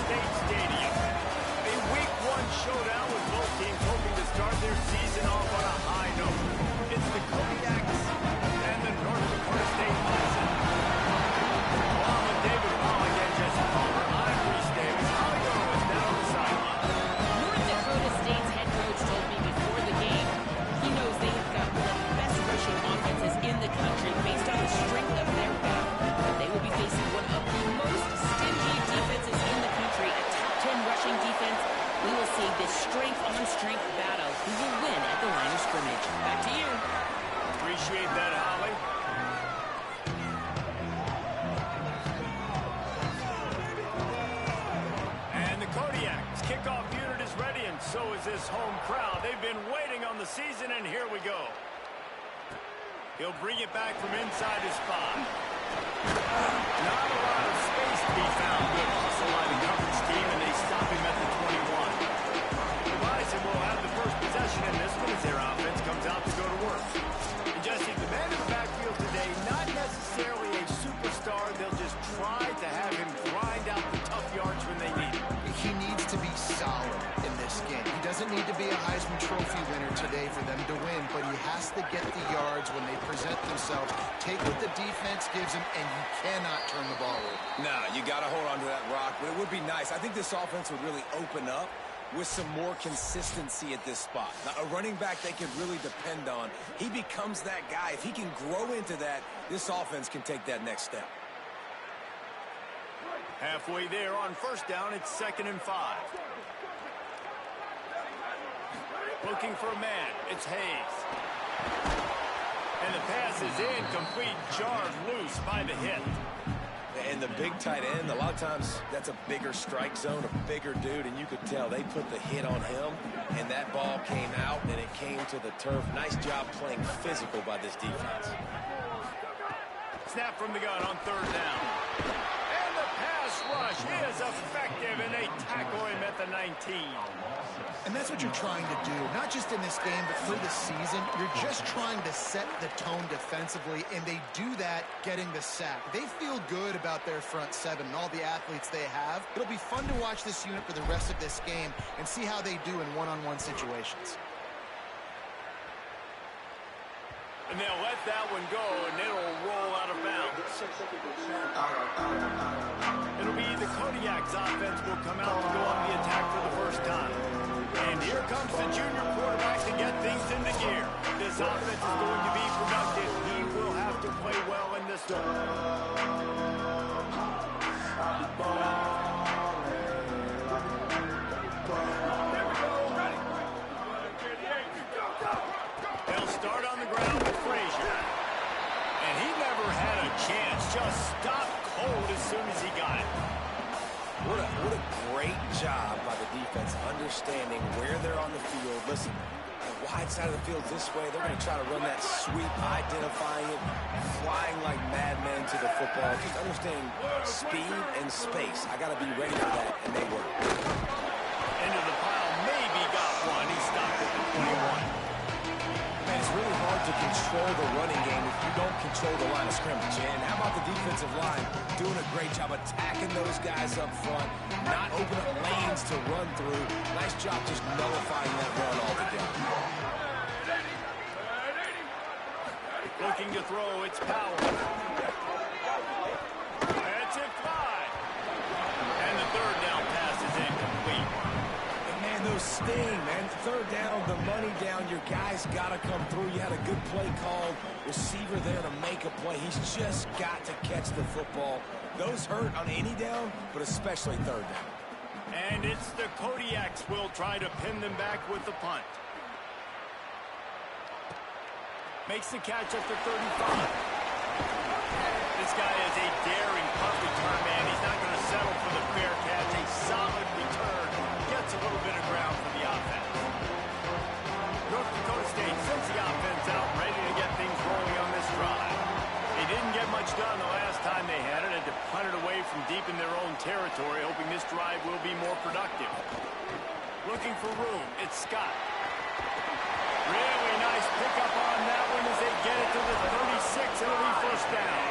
State Stadium. A Week 1 showdown with both teams hoping to start their season off on a high note. It's the Kodiaks and the North Dakota State Bison. Along with David Rodg and Jesse Palmer, I'm Reese Davis. Hollywood was down on the sideline. North Dakota State's head coach told me before the game he knows they have got one of the best rushing offenses in the country based on the strength of their battle. They will be facing one of the most stingy defenses in the country, a top 10 rushing defense. We will see this strength-on-strength battle. Who will win at the line of scrimmage? Back to you. Appreciate that, Holly. And the Kodiaks kickoff unit is ready, and so is this home crowd. They've been waiting on the season, and here we go. He'll bring it back from inside his spot. Not a lot of space to be found. Good hustle by the coverage team, and they stop him at the 21. The Bison will have the first possession in this one as their offense comes out to go to work. And Jesse, the man in the backfield today, not necessarily a superstar. They'll just try to have him grind out the tough yards when they need it. He needs to be solid in this game. He doesn't need to be a Heisman Trophy winner today for them to win, but he has to get the yards when they present themselves. Take what the defense gives him, and you cannot turn the ball over. Nah, you got to hold on to that rock, but it would be nice. I think this offense would really open up with some more consistency at this spot. Now, a running back they can really depend on. He becomes that guy. If he can grow into that, this offense can take that next step. Halfway there on first down, it's 2nd and 5. Looking for a man, it's Hayes. And the pass is incomplete, jarred loose by the hit. And the big tight end, a lot of times that's a bigger strike zone, a bigger dude, and you could tell they put the hit on him, and that ball came out, and it came to the turf. Nice job playing physical by this defense. Snap from the gun on 3rd down. And the pass rush is effective, and they tackle him at the 19. And that's what you're trying to do, not just in this game, but for the season. You're just trying to set the tone defensively, and they do that getting the sack. They feel good about their front seven and all the athletes they have. It'll be fun to watch this unit for the rest of this game and see how they do in one-on-one situations. And they'll let that one go, and it'll roll out of bounds. It'll be the Kodiaks offense will come out to go on the attack for the first time. And here comes the junior quarterback to get things into gear. This offense is going to be productive. He will have to play well in this one. They'll start on the ground with Frazier. And he never had a chance. Just stopped cold as soon as he got it. What a great job by the defense understanding where they're on the field. Listen, the wide side of the field this way, they're going to try to run that sweep, identifying it, flying like madmen to the football. Just understanding speed and space. I got to be ready for that, and they were. Into the pile, maybe got one. He stopped at the 21. Man, it's really hard to control the running game if you don't control the line of scrimmage. And how about the defensive line doing a great job attacking those guys up front, not opening up lanes to run through. Nice job just nullifying that run altogether. Looking to throw, it's Powell. That's it, 5. And the 3rd down pass is incomplete. Man, those sting, man. 3rd down, the money down. Your guys got to come through. You had a good play called. Receiver there to make a play. He's just got to catch the football. Those hurt on any down, but especially 3rd down. And it's the Kodiaks will try to pin them back with the punt. Makes the catch up to 35. This guy is a daring punt return man. He's not going to settle for the fair catch. A solid return. Gets a little bit of ground for the offense. North Dakota State sends the offense out, ready to get things rolling on this drive. They didn't get much done the last time they had it. Had to punt it away from deep in their own territory, hoping this drive will be more productive. Looking for room, it's Scott. Really nice pickup on that one as they get it to the 36. It'll be first down.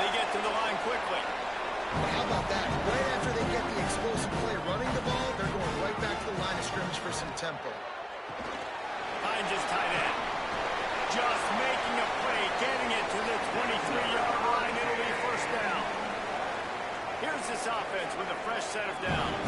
They get to the line quickly. How about that? Right after they get the explosive play running the ball, they're going right back to the line of scrimmage for some tempo. Finds his tight end. Just making a play, getting it to the 23-yard line. It'll be first down. Here's this offense with a fresh set of downs.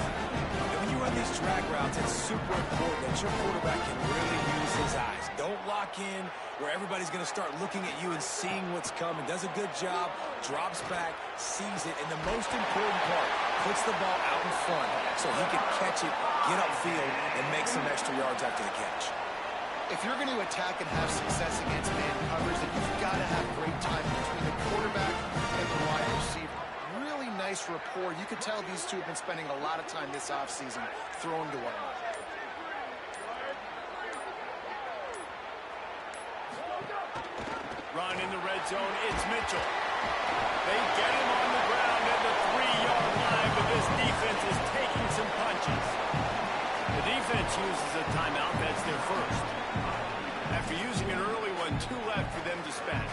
And when you run these drag routes, it's super important that your quarterback can really use his eyes. Don't lock in where everybody's going to start looking at you and seeing what's coming. Does a good job, drops back, sees it, and the most important part, puts the ball out in front so he can catch it, get upfield, and make some extra yards after the catch. If you're going to attack and have success against man covers, then you've got to have great timing between the quarterback and the wide receiver. Really nice rapport. You could tell these two have been spending a lot of time this offseason throwing to one another. Run in the red zone, it's Mitchell. They get him on the ground at the 3-yard line, but this defense is taking some punches. The defense uses a timeout. That's their first. After using an early one, 2 left for them to spend.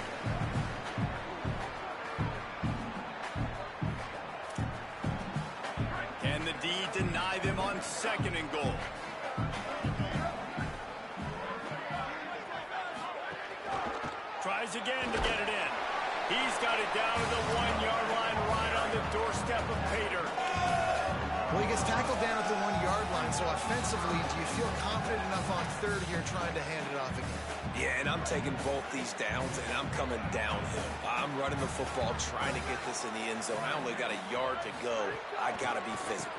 Can the D deny them on 2nd and goal? Tries again to get it in. He's got it down to the 1-yard line, right on the doorstep of Pater. Well, he gets tackled down at the 1-yard line, so offensively, do you feel confident enough on 3rd here trying to hand it off again? Yeah, and I'm taking both these downs, and I'm coming downhill. I'm running the football, trying to get this in the end zone. I only got a yard to go. I got to be physical.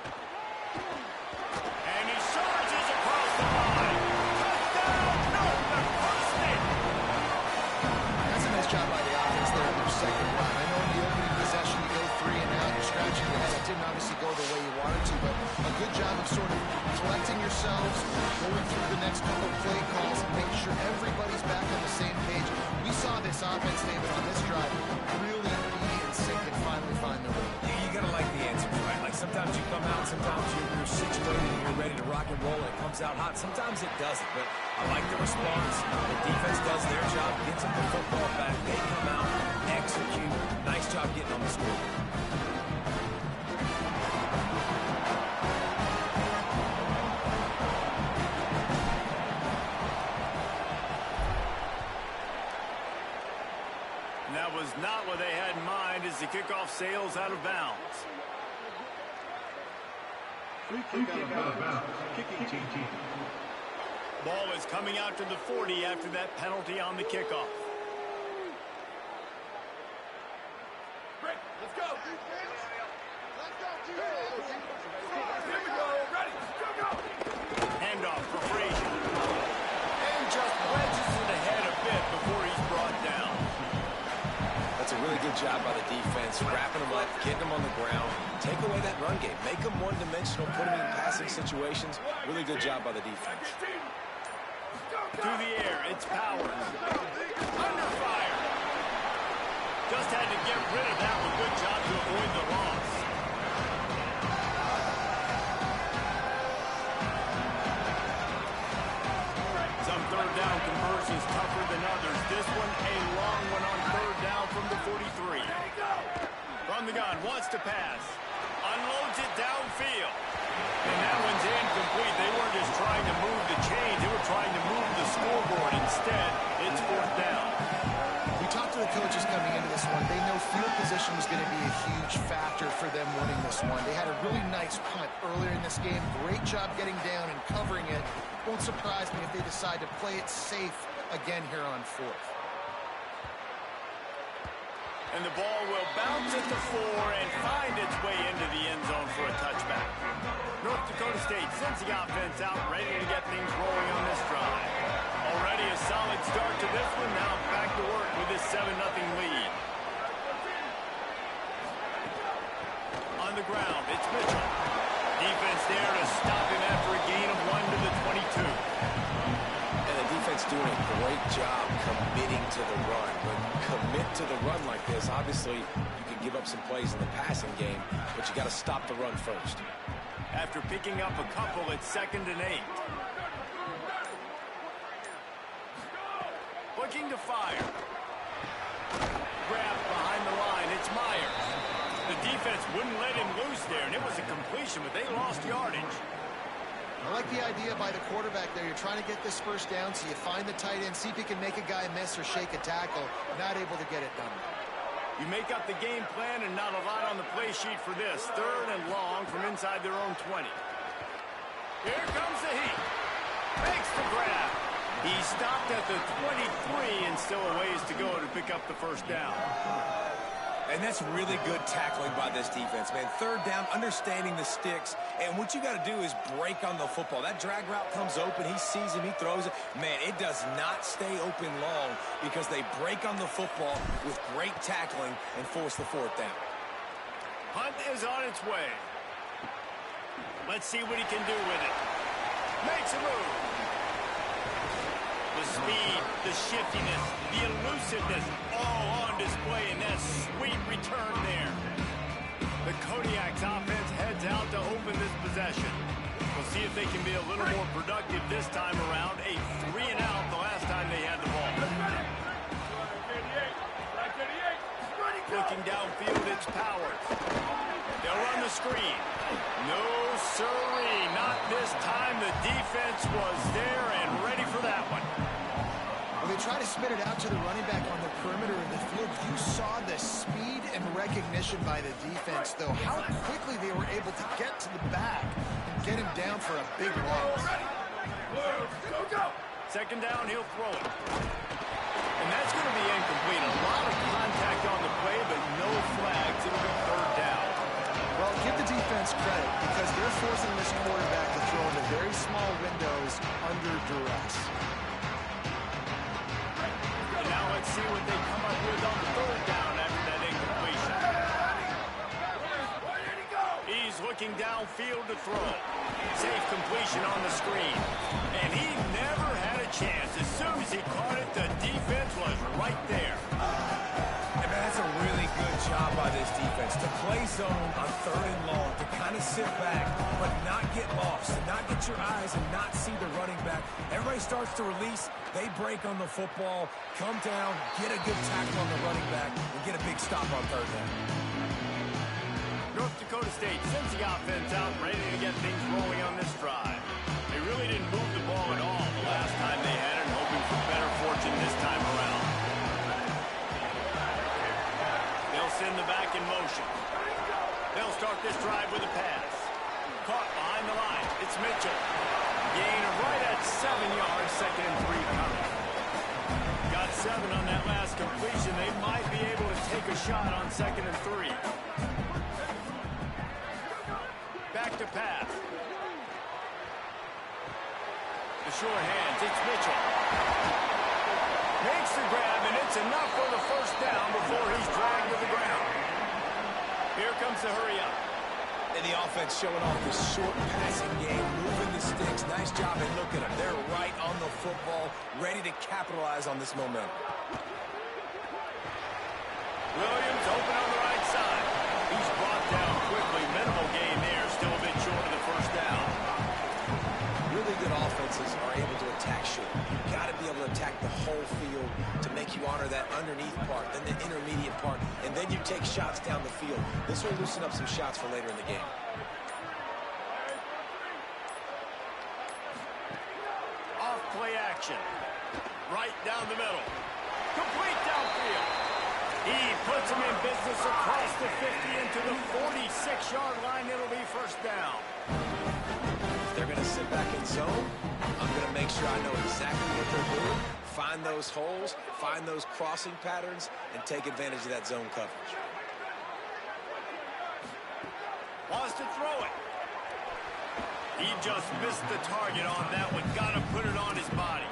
And he surges across the line. Touchdown, North Dakota State. That's a nice job by the offense there in their 2nd run. I know in the opening possession you go 3 and out, you're scratching your head. It didn't obviously go the way you wanted to, but a good job of sort of collecting yourselves, going through the next couple play calls, and making sure everybody's back on the same page. We saw this offense, David, on this drive really be in sync and finally find their way. You got to like the answers, right? Like sometimes you come out, sometimes you're situated and you're ready to rock and roll and it comes out hot. Sometimes it doesn't, but I like the response. The defense does their job, gets them the football back. They come out, execute. Nice job getting on the scoreboard. That was not what they had in mind as the kickoff sails out of bounds. Free kick out of bounds. Kicking team. Ball is coming out to the 40 after that penalty on the kickoff. Break. Let's go. Here we go. Ready. Go. Handoff for Frazier. And just wedges it ahead a bit before he's brought down. That's a really good job by the defense, wrapping them up, getting them on the ground. Take away that run game. Make them one-dimensional, put them in passing situations. Really good job by the defense. Through the air, it's Powers. Under fire. Just had to get rid of that one. Good job to avoid the loss. Some 3rd down conversions tougher than others. This one a long one on 3rd down from the 43. From the gun, wants to pass. Unloads it downfield. And that one's incomplete. They weren't just trying to move the chains. They were trying to move the scoreboard. Instead, it's 4th down. We talked to the coaches coming into this one. They know field position was going to be a huge factor for them winning this one. They had a really nice punt earlier in this game. Great job getting down and covering it. Won't surprise me if they decide to play it safe again here on 4th. And the ball will bounce at the 4 and find its way into the end zone for a touchback. North Dakota State sends the offense out, ready to get things rolling on this drive. Already a solid start to this one. Now back to work with this 7-0 lead. On the ground, it's Mitchell. Defense there to stop him after a gain of 1 to the 22. And the defense doing a great job committing to the run. When you commit to the run like this, obviously you can give up some plays in the passing game, but you got to stop the run first. After picking up a couple, it's 2nd and 8. Looking to fire. Grab behind the line, it's Myers. The defense wouldn't let him loose there, and it was a completion, but they lost yardage. I like the idea by the quarterback there. You're trying to get this first down, so you find the tight end, see if you can make a guy miss or shake a tackle. Not able to get it done. You make up the game plan and not a lot on the play sheet for this. 3rd and long from inside their own 20. Here comes the heat. Makes the grab. He stopped at the 23 and still a ways to go to pick up the first down. And that's really good tackling by this defense, man. 3rd down, understanding the sticks. And what you got to do is break on the football. That drag route comes open. He sees him. He throws it. Man, it does not stay open long because they break on the football with great tackling and force the 4th down. Hunt is on its way. Let's see what he can do with it. Makes a move. The speed, the shiftiness, the elusiveness, all on display in that sweet return there. The Kodiak's offense heads out to open this possession. We'll see if they can be a little more productive this time around. A 3-and-out the last time they had the ball. Looking downfield, it's Powers. They'll run the screen. No, sirree, not this time. The defense was there and ready for that one. Well, they try to spit it out to the running back on the perimeter of the field. You saw the speed and recognition by the defense, though. How quickly they were able to get to the back and get him down for a big loss. Go. 2nd down, he'll throw it. And that's going to be incomplete. A lot of contact on the play, but no flags. It'll be 3rd down. Well, give the defense credit because they're forcing this quarterback to throw into very small windows under duress. And now let's see what they come up with on the 3rd down after that incompletion. He's looking downfield to throw. Safe completion on the screen. And he never had a chance. As soon as he caught it, the defense was right there. And that's a really good job by this defense to play zone on 3rd and long, to kind of sit back but not get lost, to not get your eyes and not see the running back. Everybody starts to release. They break on the football, come down, get a good tackle on the running back, and get a big stop on 3rd down. North Dakota State sends the offense out, ready to get things rolling on this drive. They really didn't move the ball at all the last time they had it, hoping for better fortune this time around. They'll send the back in motion. They'll start this drive with a pass. Caught behind the line. It's Mitchell. Gain right at 7 yards, 2nd and 3 coming. Got 7 on that last completion. They might be able to take a shot on 2nd and 3. Back to pass. The short hands, it's Mitchell. Makes the grab, and it's enough for the 1st down before he's dragged to the ground. Here comes the hurry up. And the offense showing off the short passing game, moving the sticks. Nice job, and look at them. They're right on the football, ready to capitalize on this momentum. Williams open on the right side. He's brought down quickly. Minimal gain there, still a bit short of the 1st down. Really good offenses are able to attack short. You've got to be able to attack the whole field to make you honor that underneath part, then the intermediate part, and then you take shots down the field. This will loosen up some shots for later in the game. Off play action. Right down the middle. Complete downfield. He puts him in business across the 50 into the 46-yard line. It'll be 1st down. They're going to sit back in zone. I'm going to make sure I know exactly what they're doing, find those holes, find those crossing patterns, and take advantage of that zone coverage. Wants to throw it. He just missed the target on that one. Got to put it on his body.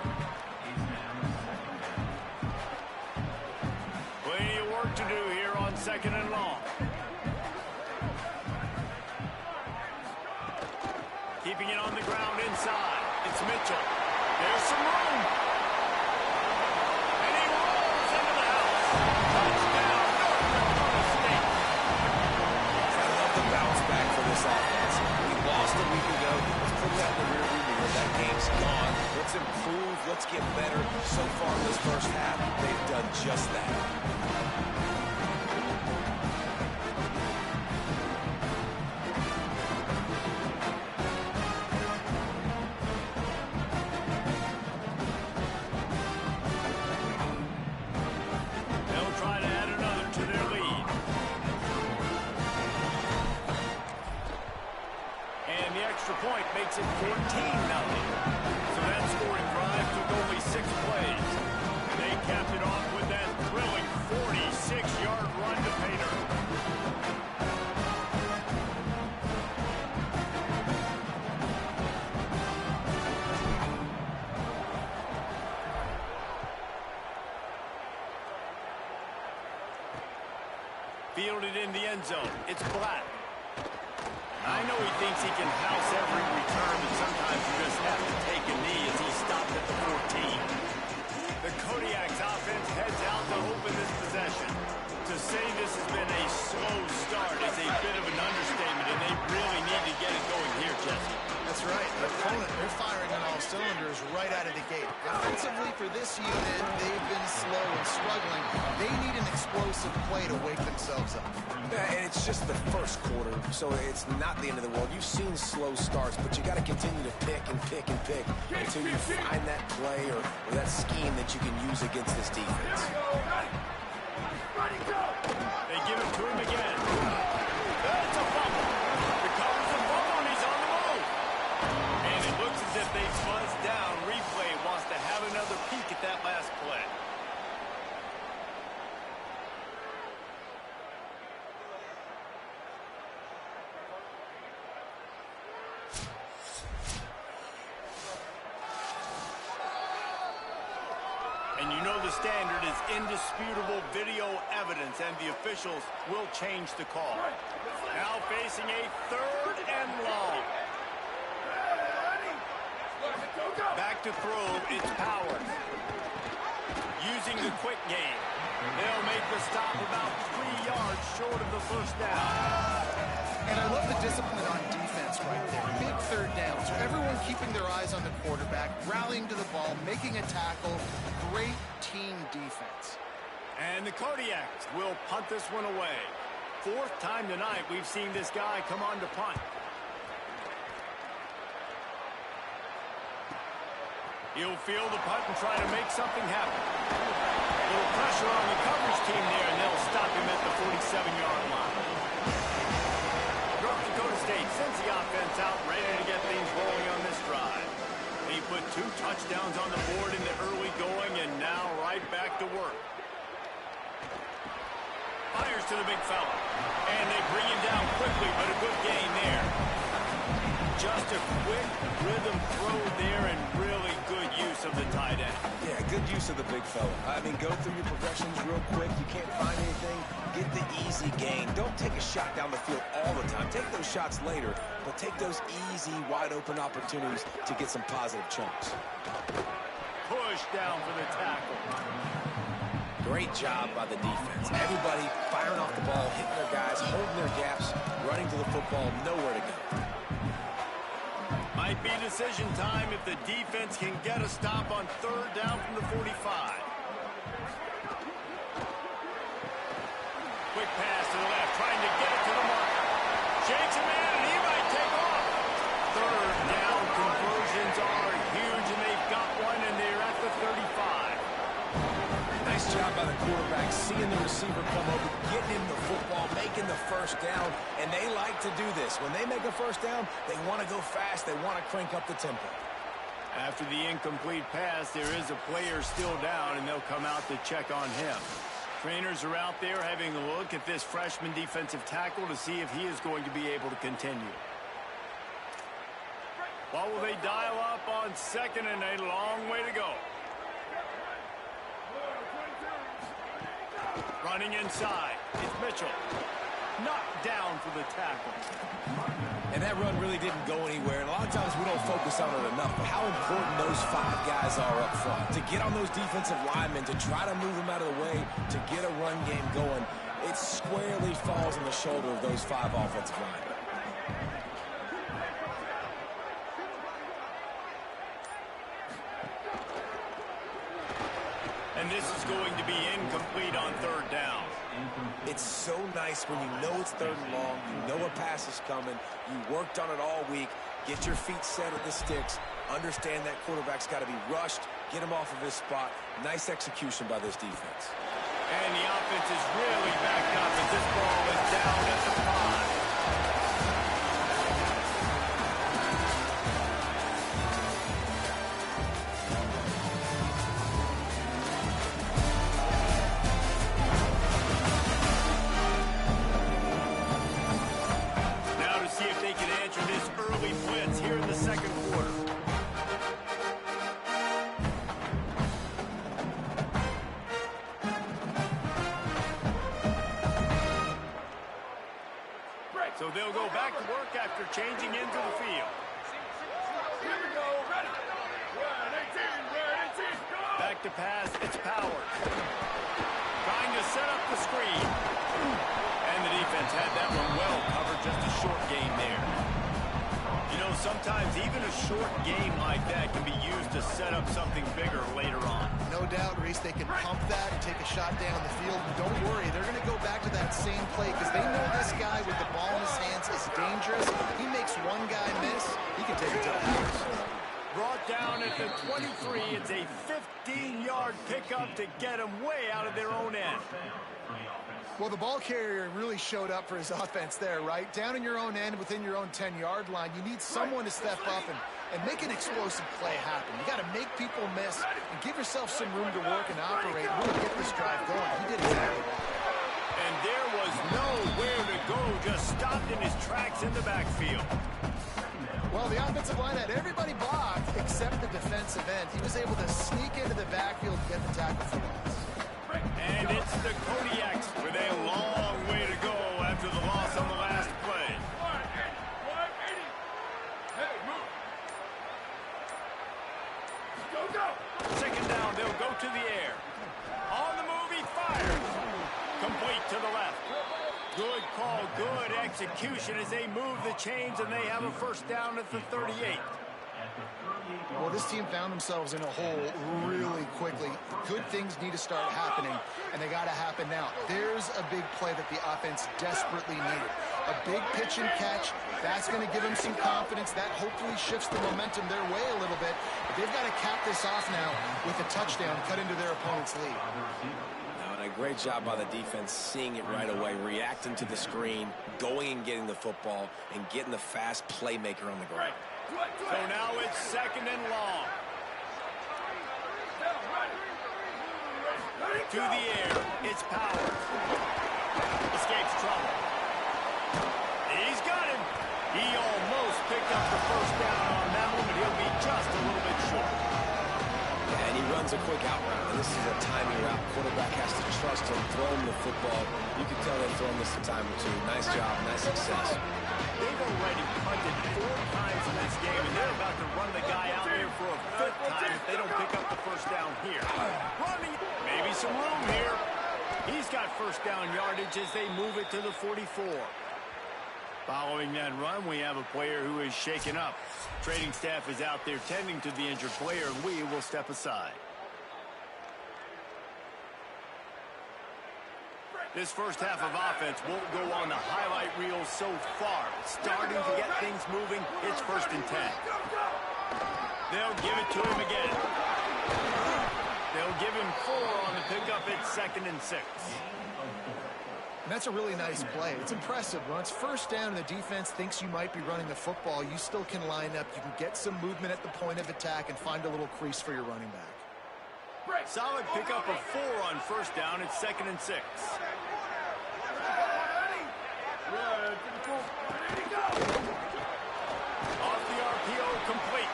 Plenty of work to do here on 2nd and long. Keeping it on the ground inside. It's Mitchell. There's some room. And he rolls into the house. Touchdown, North Dakota State. I love the bounce back for this offense. We lost a week ago. Let's put that in the rearview mirror. That game's gone. Let's improve. Let's get better. So far in this 1st half, they've done just that. makes it 14-0. So that scoring drive took only 6 plays. And they capped it off with that thrilling 46-yard run to Painter. Fielded in the end zone. It's Black. I know he thinks he can house every return, but sometimes you just have to take a knee as he stopped at the 14. The Kodiak's offense heads out to open this possession. To say this has been a slow start is a bit of an understatement, and they really need to get it going here, Jesse. That's right. The opponent, they're firing on all cylinders right out of the gate. Offensively for this unit, they've been slow and struggling. They need an explosive play to wake themselves up. Yeah, and it's just the first quarter, so it's not the end of the world. You've seen slow starts, but you got to continue to pick and pick and pick until you find that play or that scheme that you can use against this defense. They give it to him again. That's a fumble. Recovers the fumble, and he's on the move. And it looks as if they buzzed down. Replay wants to have another peek at that last play. And you know the standard is indisputable video evidence, and the officials will change the call. Now facing a 3rd and long. Back to throw, it's Powers. Using the quick game. They'll make the stop about 3 yards short of the first down. And I love the discipline on defense right there. Big 3rd down. So everyone keeping their eyes on the quarterback, rallying to the ball, making a tackle. Great team defense. And the Kodiaks will punt this one away. 4th time tonight we've seen this guy come on to punt. He'll field the punt and try to make something happen. A little pressure on the coverage team there, and they'll stop him at the 47-yard line. North Dakota State sends the offense out, ready to get things rolling on this drive. He put 2 touchdowns on the board in the early going, and now right back to work. Fires to the big fella. And they bring him down quickly, but a good gain there. Just a quick rhythm throw there, and really good use of the tight end. Yeah, good use of the big fella. I mean, go through your progressions real quick. You can't find anything. Get the easy gain. Don't take a shot down the field all the time. Take those shots later, but take those easy, wide-open opportunities to get some positive chunks. Push down for the tackle. Great job by the defense. Everybody firing off the ball, hitting their guys, holding their gaps, running to the football, nowhere to go. Might be decision time if the defense can get a stop on 3rd down from the 45. Quick pass to the left, trying to get it to the mark. Shakes him in, and he might take off. 3rd down conversions are huge, and they've got one, and they're at the 35. Nice job by the quarterback, seeing the receiver come over, getting him the football, making the 1st down, and they like to do this. When they make a 1st down, they want to go fast, they want to crank up the tempo. After the incomplete pass, there is a player still down, and they'll come out to check on him. Trainers are out there having a look at this freshman defensive tackle to see if he is going to be able to continue. What will they dial up on 2nd and a long way to go? Running inside, it's Mitchell. Knocked down for the tackle. And that run really didn't go anywhere. And a lot of times we don't focus on it enough, but how important those 5 guys are up front. To get on those defensive linemen, to try to move them out of the way, to get a run game going, it squarely falls on the shoulder of those 5 offensive linemen. And this is going to be incomplete on 3rd down. It's so nice when you know it's 3rd and long, you know a pass is coming, you worked on it all week, get your feet set at the sticks, understand that quarterback's got to be rushed, get him off of his spot. Nice execution by this defense. And the offense is really backed up as this ball is down at the 5. So they'll go back to work after changing into the field. Here we go. Ready. Red 18. Red 18. Go. Back to pass. It's Powers. Trying to set up the screen. And the defense had that one well covered. Just a short gain there. You know, sometimes even a short game like that can be used to set up something bigger later on. No doubt, Reese, they can pump that and take a shot down the field. And don't worry, they're going to go back to that same play because they know this guy with the ball in his hands is dangerous. He makes one guy miss, he can take it to the house. Brought down at the 23. It's a 15-yard pickup to get them way out of their own end. Well, the ball carrier really showed up for his offense there, right? Down in your own end, within your own 10-yard line, you need someone to step up and make an explosive play happen. You got to make people miss and give yourself some room to work and operate and really get this drive going. He did exactly that. And there was nowhere to go, just stopped in his tracks in the backfield. Well, the offensive line had everybody blocked except the defensive end. He was able to sneak into the backfield and get the tackle for loss. And it's the Kodiaks with a long way to go after the loss on the last play. 180. Hey, move. Go, go. Second down, they'll go to the air. On the move, he fires. Complete to the left. Good call, good execution as they move the chains, and they have a first down at the 38. Well, this team found themselves in a hole really quickly. Good things need to start happening, and they got to happen now. There's a big play that the offense desperately needed. A big pitch and catch. That's going to give them some confidence. That hopefully shifts the momentum their way a little bit. But they've got to cap this off now with a touchdown cut into their opponent's lead. A great job by the defense seeing it right away, reacting to the screen, going and getting the football, and getting the fast playmaker on the ground. So now it's second and long. To the air, it's Powers. Escapes trouble. He's got him. He almost picked up the first down on that one, but he'll be just a little bit short. And he runs a quick out route. And this is a timing route. Quarterback has to trust him, throw him the football. You can tell they've thrown this a time or two. Nice job, nice success. They've already punted 4 times in this game, and they're about to run the guy out there for a 5th time if they don't pick up the first down here. Running, maybe some room here. He's got first down yardage as they move it to the 44. Following that run, we have a player who is shaken up. Trading staff is out there tending to the injured player, and we will step aside. This first half of offense won't go on the highlight reel so far. It's starting to get things moving. It's 1st and 10. They'll give it to him again. They'll give him 4 on the pickup. It's 2nd and 6. And that's a really nice play. It's impressive. When it's first down and the defense thinks you might be running the football, you still can line up. You can get some movement at the point of attack and find a little crease for your running back. Solid pickup of 4 on first down. It's 2nd and 6. Off the RPO, complete.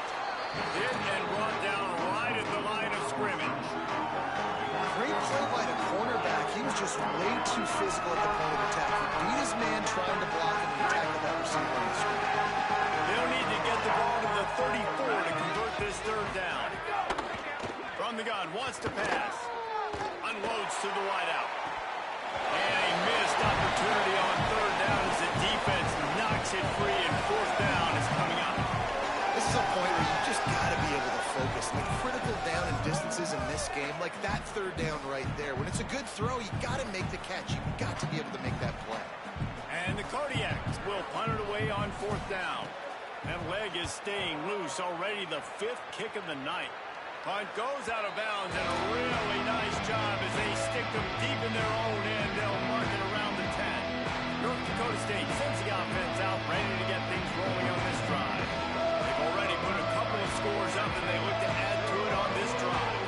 Hit and brought down right at the line of scrimmage. Great play by the cornerback. He was just way too physical at the point of attack. He beat his man trying to block him and tackled that receiver on the screen. They'll need to get the ball to the 34 to convert this 3rd down. From the gun, wants to pass. Unloads to the wideout. And a missed opportunity on 3rd down as the defense knocks it free, and 4th down is coming up. This is a point where you just got to be able to focus. The critical down and distances in this game, like that 3rd down right there. When it's a good throw, you got to make the catch. You've got to be able to make that play. And the Kodiaks will punt it away on 4th down. That leg is staying loose. Already the 5th kick of the night. Punt goes out of bounds, and a really nice job as they stick them deep in their own end. They'll mark it around the 10. North Dakota State sends the offense out, ready to get things rolling on this drive. They've already put a couple of scores up, and they look to add to it on this drive.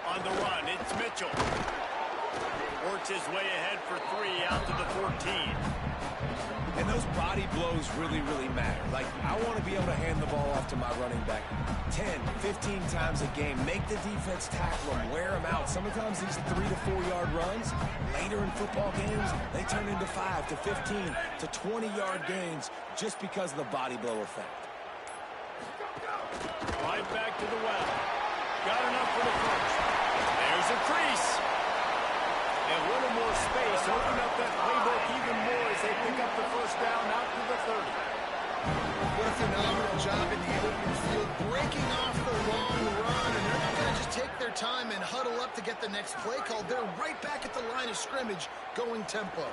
On the run, it's Mitchell. Works his way ahead for 3 out to the 14. And those body blows really, really matter. Like, I want to be able to hand the ball off to my running back 10, 15 times a game. Make the defense tackle them, wear them out. Sometimes these 3 to 4 yard runs, later in football games, they turn into 5 to 15 to 20 yard gains just because of the body blow effect. Right back to the well. Got enough for the first. There's a crease. And a little more space. Open up that playbook even more as they pick up the first down out to the 30. What a phenomenal job in the open field, breaking off the long run, and they're not going to just take their time and huddle up to get the next play called. They're right back at the line of scrimmage, going tempo.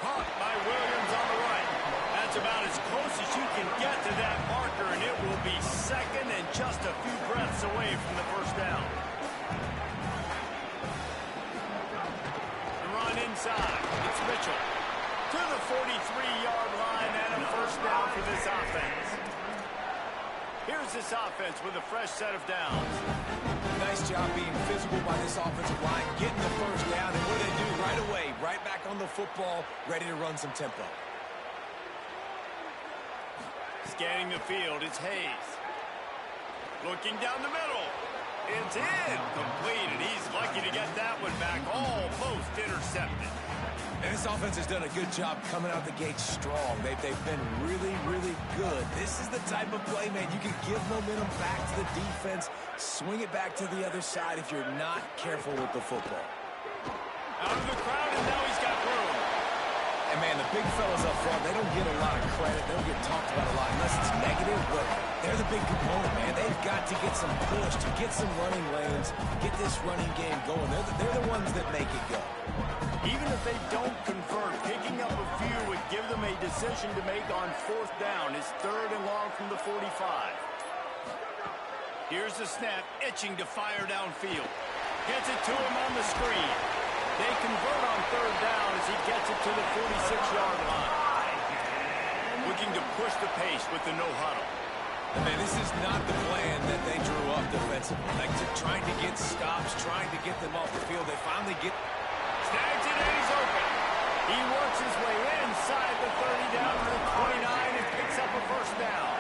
Caught by Williams on the right. That's about as close as you can get to that marker, and it will be second and just a few breaths away from the first down. The run inside. It's Mitchell to the 43-yard line and a first down for this offense. Here's this offense with a fresh set of downs. Nice job being physical by this offensive line, getting the first down, and what do they do right away? Right back on the football, ready to run some tempo. Scanning the field, it's Hayes. Looking down the middle. It's in. Complete, and he's lucky to get that one back. Almost intercepted. And this offense has done a good job coming out the gate strong. They've been really, really good. This is the type of play, man, you can give momentum back to the defense, swing it back to the other side if you're not careful with the football. Out of the crowd, and now he's got room. And, man, the big fellas up front, they don't get a lot of credit. They don't get talked about a lot unless it's negative, but they're the big component, man. They've got to get some push, to get some running lanes, get this running game going. They're the ones that make it go. Even if they don't convert, picking up a few would give them a decision to make on fourth down. It's 3rd and long from the 45. Here's the snap, itching to fire downfield. Gets it to him on the screen. They convert on 3rd down as he gets it to the 46-yard line. Looking to push the pace with the no huddle. Man, this is not the plan that they drew up defensively. Like, trying to get stops, trying to get them off the field. They finally get... Snags it and he's open. He works his way inside the 30 down to the 29 and picks up a first down.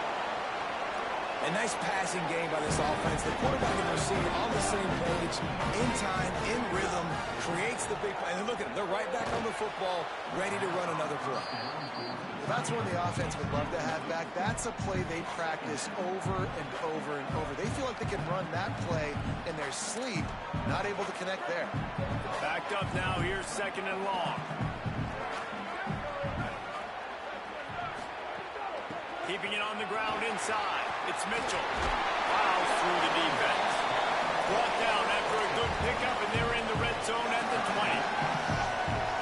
A nice passing game by this offense. The quarterback and receiver on the same page, in time, in rhythm, creates the big play. And look at them. They're right back on the football, ready to run another play. Well, that's one the offense would love to have back. That's a play they practice over and over and over. They feel like they can run that play in their sleep, not able to connect there. Backed up now. Here's 2nd and long. Keeping it on the ground inside. It's Mitchell. Fouls through the defense. Brought down after a good pickup, and they're in the red zone at the 20.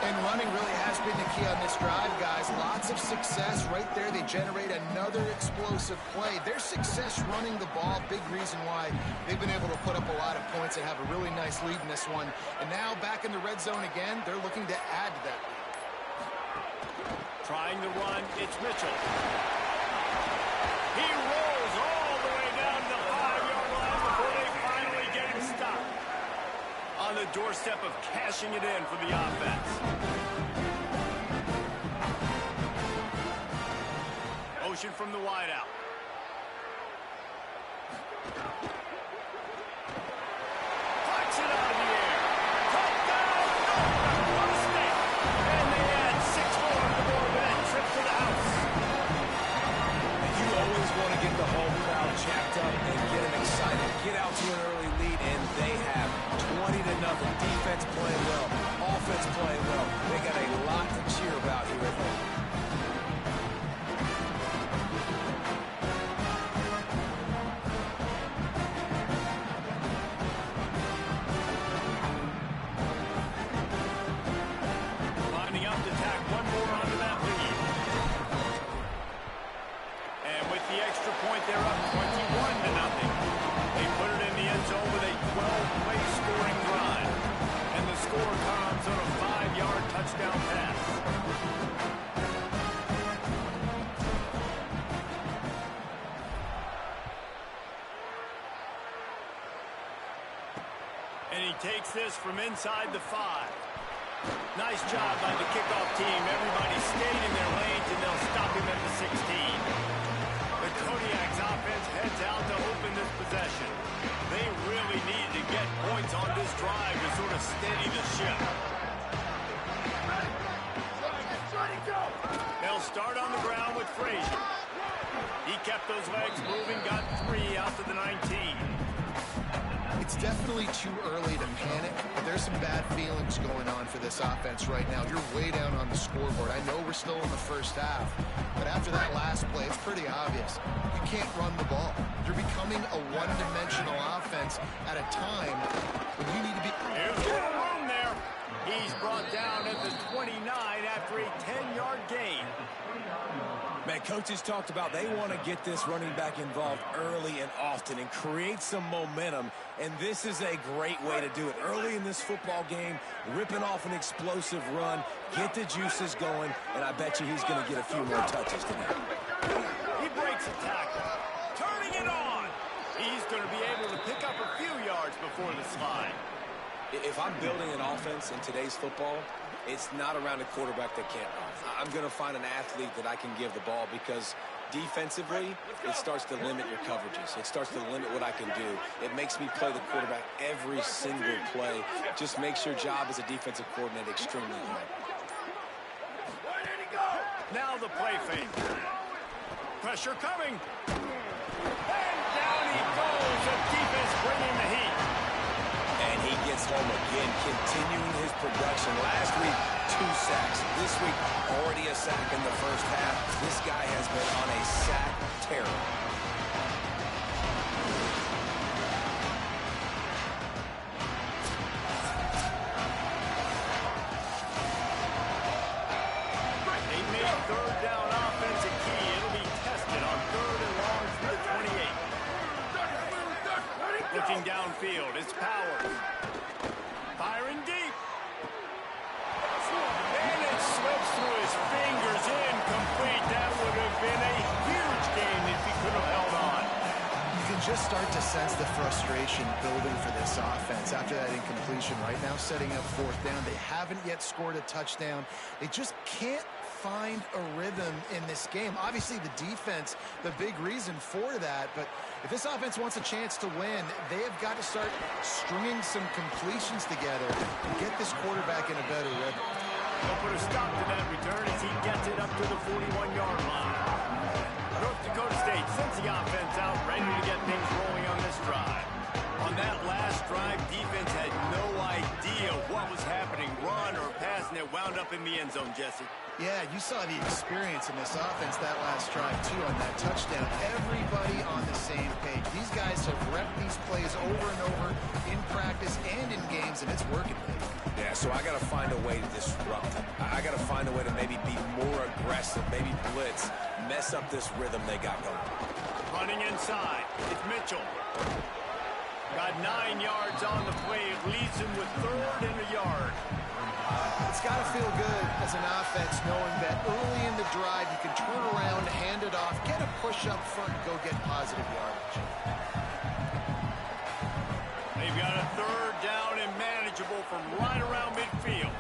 And running really has been the key on this drive, guys. Lots of success right there. They generate another explosive play. Their success running the ball, big reason why they've been able to put up a lot of points and have a really nice lead in this one. And now back in the red zone again, they're looking to add to that lead. Trying to run, it's Mitchell. He rolls all the way down to the 5-yard line before they finally get him stopped. On the doorstep of cashing it in for the offense. Motion from the wideout. Flex it out of the air. Touchdown, North Dakota State. And they add 6 more to the board with that trip to the house. You always want to get the home crowd jacked up and get them excited, get out to an early lead, and they have 20-0. Defense playing well, offense playing well. They got a lot to cheer about here at home. Lining up to tack one more onto that lead. And with the extra point, they're up 21-0. They put it in the end zone with a 12-play scoring drive. And the score comes on a 5-yard touchdown pass. And he takes this from inside the 5. Nice job by the kickoff team. Everybody stayed in their lanes, and they'll stop him at the 16. The Kodiak's offense heads out to open this possession. They really need to get points on this drive to sort of steady the ship. They'll start on the ground with Frazier. He kept those legs moving, got 3 out to the 19. It's definitely too early to panic, but there's some bad feelings going on for this offense right now. You're way down on the scoreboard. I know we're still in the first half, but after that last play, it's pretty obvious. You can't run the ball. You're becoming a one-dimensional offense at a time when you need to be... Here's more room there. He's brought down at the 29 after a 10-yard gain. Man, coaches talked about they want to get this running back involved early and often and create some momentum, and this is a great way to do it. Early in this football game, ripping off an explosive run, get the juices going, and I bet you he's going to get a few more touches today. He breaks a tackle, turning it on. He's going to be able to pick up a few yards before the slide. If I'm building an offense in today's football, it's not around a quarterback that can't run. I'm going to find an athlete that I can give the ball because defensively, it starts to limit your coverages. It starts to limit what I can do. It makes me play the quarterback every single play. Just makes your job as a defensive coordinator extremely hard. Now the play fake. Pressure coming. And down he goes. The defense bringing the heat. And he gets home again, continuing his production. Last week, 2 sacks. This week, already a sack in the first half. This guy has been on a sack terror. They made third down offense a key. It'll be tested on 3rd and long from the 28. Looking downfield, it's Powers. Firing deep. And it slips through his fingers, incomplete. That would have been a huge game if he could have held on. You can just start to sense the frustration building for this offense after that incompletion. Right now, setting up 4th down. They haven't yet scored a touchdown. They just can't find a rhythm in this game. Obviously, the defense, the big reason for that, but if this offense wants a chance to win, they have got to start stringing some completions together and get this quarterback in a better rhythm. They'll put a stop to that return as he gets it up to the 41-yard line. North Dakota State sends the offense out, ready to get things rolling on this drive. On that last drive, defense had no idea what was happening, run or pass, and it wound up in the end zone, Jesse. Yeah, you saw the experience in this offense that last drive, too, on that touchdown. Everybody on the same page. These guys have repped these plays over and over in practice and in games, and it's working. Yeah, so I got to find a way to disrupt them. I got to find a way to maybe be more aggressive, maybe blitz, mess up this rhythm they got going. Running inside, it's Mitchell. Got 9 yards on the play. It leaves him with 3rd and a yard. It's got to feel good as an offense knowing that early in the drive you can turn around, hand it off, get a push up front, and go get positive yardage. They've got a 3rd down and manageable from right around midfield.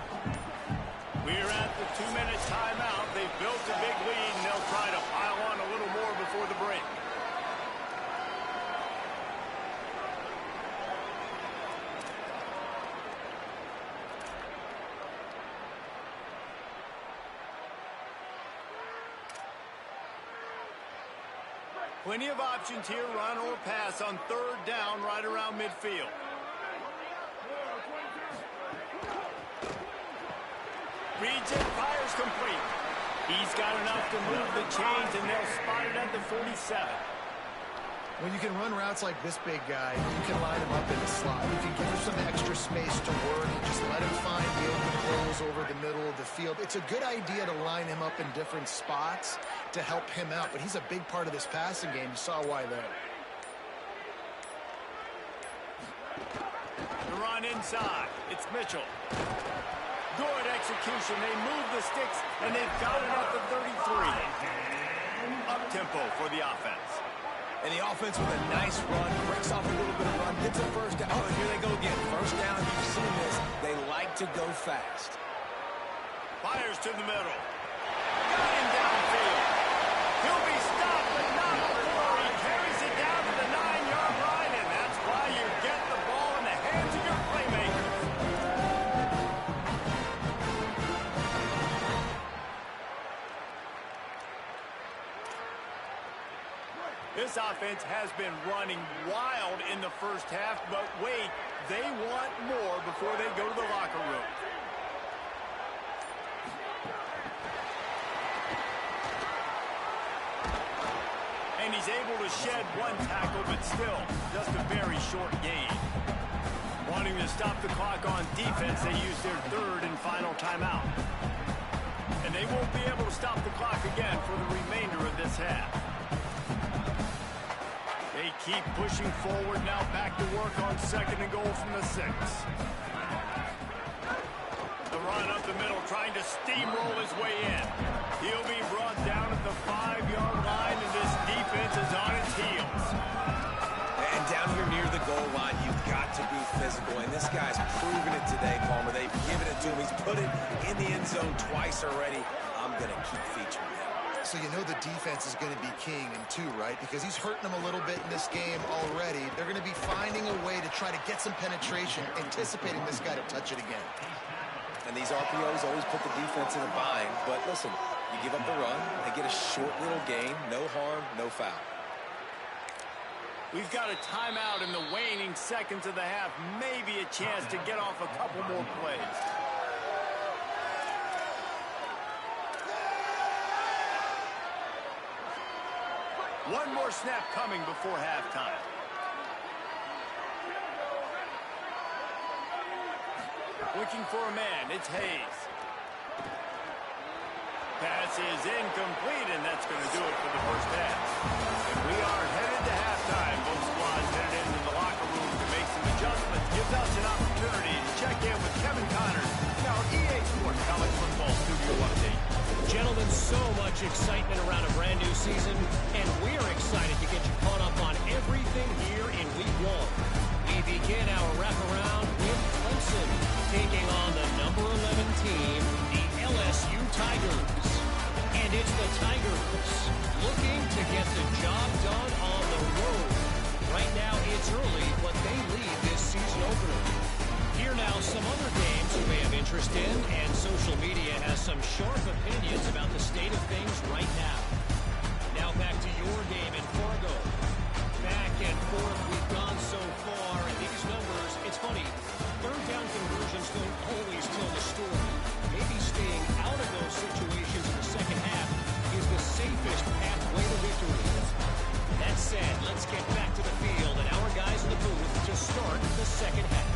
We're at the 2-minute timeout. They've built a big lead, and they'll try to pile on a little more before the break. Plenty of options here, run or pass on 3rd down right around midfield. Reads it, fires complete. He's got enough to move the chains, and they'll spot it at the 47. When you can run routes like this big guy, you can line him up in the slot. You can give him some extra space to work and just let him find the open holes over the middle of the field. It's a good idea to line him up in different spots to help him out, but he's a big part of this passing game. You saw why there. The run inside. It's Mitchell. Good execution. They move the sticks, and they've got it at the 33. Up-tempo for the offense. And the offense with a nice run, breaks off a little bit of run, gets a 1st down. Oh, and here they go again. 1st down, you've seen this. They like to go fast. Fires to the middle. Got him downfield. He'll be stopped, but not before he carries it down to the 9-yard line, and that's why you get the ball in the hands of your playmakers. This offense has been running wild in the first half, but wait, they want more before they go to the locker room. And he's able to shed one tackle, but still, just a very short gain. Wanting to stop the clock on defense, they use their third and final timeout. And they won't be able to stop the clock again for the remainder of this half. They keep pushing forward now, back to work on 2nd and goal from the 6. The run up the middle, trying to steamroll his way in. He'll be brought down at the 5-yard line, and this defense is on its heels. And down here near the goal line, you've got to be physical, and this guy's proven it today, Palmer. They've given it to him. He's put it in the end zone twice already. I'm going to keep featuring him. So you know the defense is going to be king in 2, right? Because he's hurting them a little bit in this game already. They're going to be finding a way to try to get some penetration, anticipating this guy to touch it again. And these RPOs always put the defense in a bind. But listen, you give up the run, they get a short little gain, no harm, no foul. We've got a timeout in the waning seconds of the half. Maybe a chance to get off a couple more plays. One more snap coming before halftime. Looking for a man, it's Hayes. Pass is incomplete, and that's going to do it for the first half. And we are headed to halftime. Both squads headed into the locker room to make some adjustments. Gives us an opportunity to check in with Kevin Connors in our EA Sports College Football Studio Update. Gentlemen, so much excitement around a brand new season, and we're excited to get you caught up on everything here in Week 1. We begin our wraparound with Clemson taking on the number 11 team, the LSU Tigers. And it's the Tigers looking to get the job done on the road. Right now it's early, but they lead this season opener. Here now some other games you may have interest in, and social media has some sharp opinions about the state of things right now. Now back to your game in Fargo. Back and forth we've gone so far, and these numbers, it's funny, third down conversions don't always tell the story. Maybe staying out of those situations in the second half is the safest pathway to victory. That said, let's get back to the field and our guys in the booth to start the second half.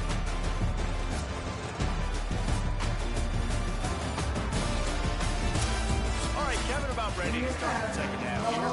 All right, Kevin, about ready to start the second half here.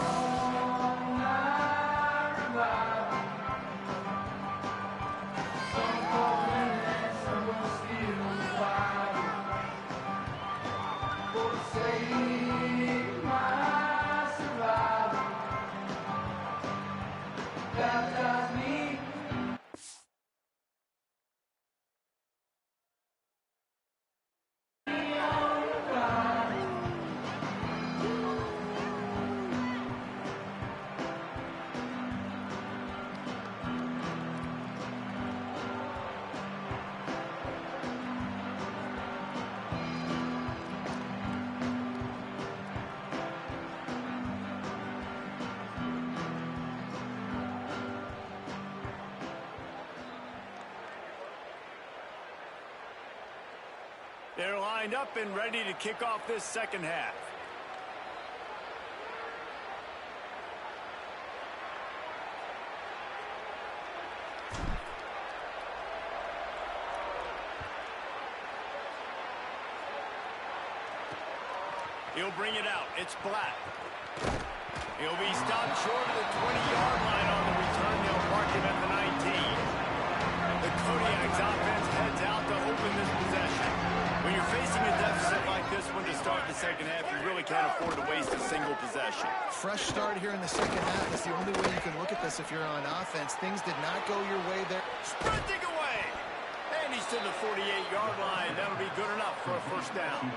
They're lined up and ready to kick off this second half. He'll bring it out. It's Black. He'll be stopped short of the 20-yard line on the return. They'll mark him at the 19. The Kodiak's offense heads out to open this possession. When you're facing a deficit like this one to start the second half, you really can't afford to waste a single possession. Fresh start here in the second half is the only way you can look at this if you're on offense. Things did not go your way there. Sprinting away. And he's to the 48-yard line. That'll be good enough for a first down.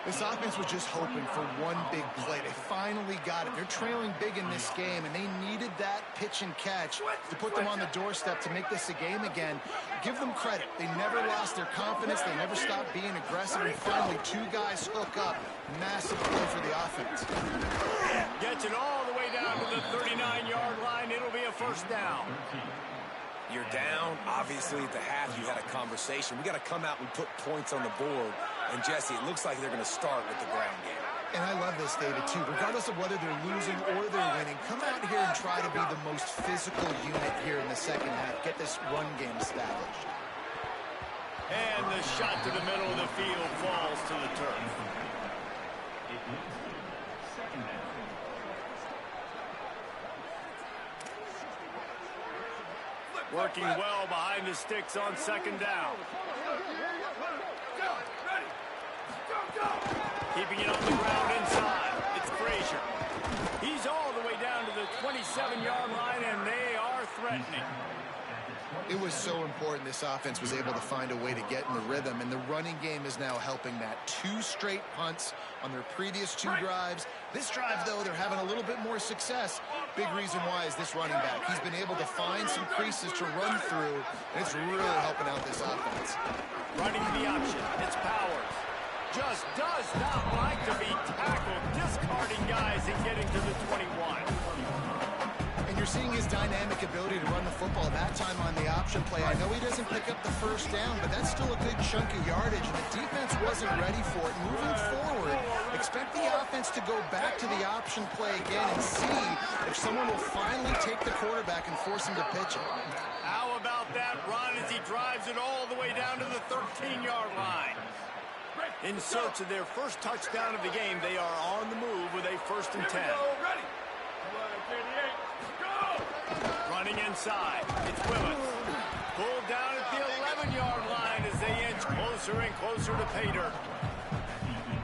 This offense was just hoping for one big play. They finally got it. They're trailing big in this game, and they needed that pitch and catch to put them on the doorstep to make this a game again. Give them credit. They never lost their confidence. They never stopped being aggressive, and finally two guys hook up. Massive play for the offense. Gets it all the way down to the 39-yard line. It'll be a first down. You're down. Obviously, at the half, you had a conversation. We got to come out and put points on the board. And, Jesse, it looks like they're going to start with the ground game. And I love this, David, too. Regardless of whether they're losing or they're winning, come out here and try to be the most physical unit here in the second half. Get this run game established. And the shot to the middle of the field falls to the turf. Working well behind the sticks on second down. Keeping it on the ground inside. It's Frazier. He's all the way down to the 27-yard line, and they are threatening. It was so important this offense was able to find a way to get in the rhythm, and the running game is now helping that. 2 straight punts on their previous 2 drives. This drive, though, they're having a little bit more success. Big reason why is this running back. He's been able to find some creases to run through, and it's really helping out this offense. Running the option. It's Powers. Just does not like to be tackled, discarding guys and getting to the 21. And you're seeing his dynamic ability to run the football that time on the option play. I know he doesn't pick up the first down, but that's still a good chunk of yardage, and the defense wasn't ready for it. Moving forward, expect the offense to go back to the option play again and see if someone will finally take the quarterback and force him to pitch it. How about that run as he drives it all the way down to the 13-yard line? In search of their first touchdown of the game, they are on the move with a 1st and 10. Running inside, it's Willis. Pulled down at the 11-yard line as they inch closer and closer to pay dirt.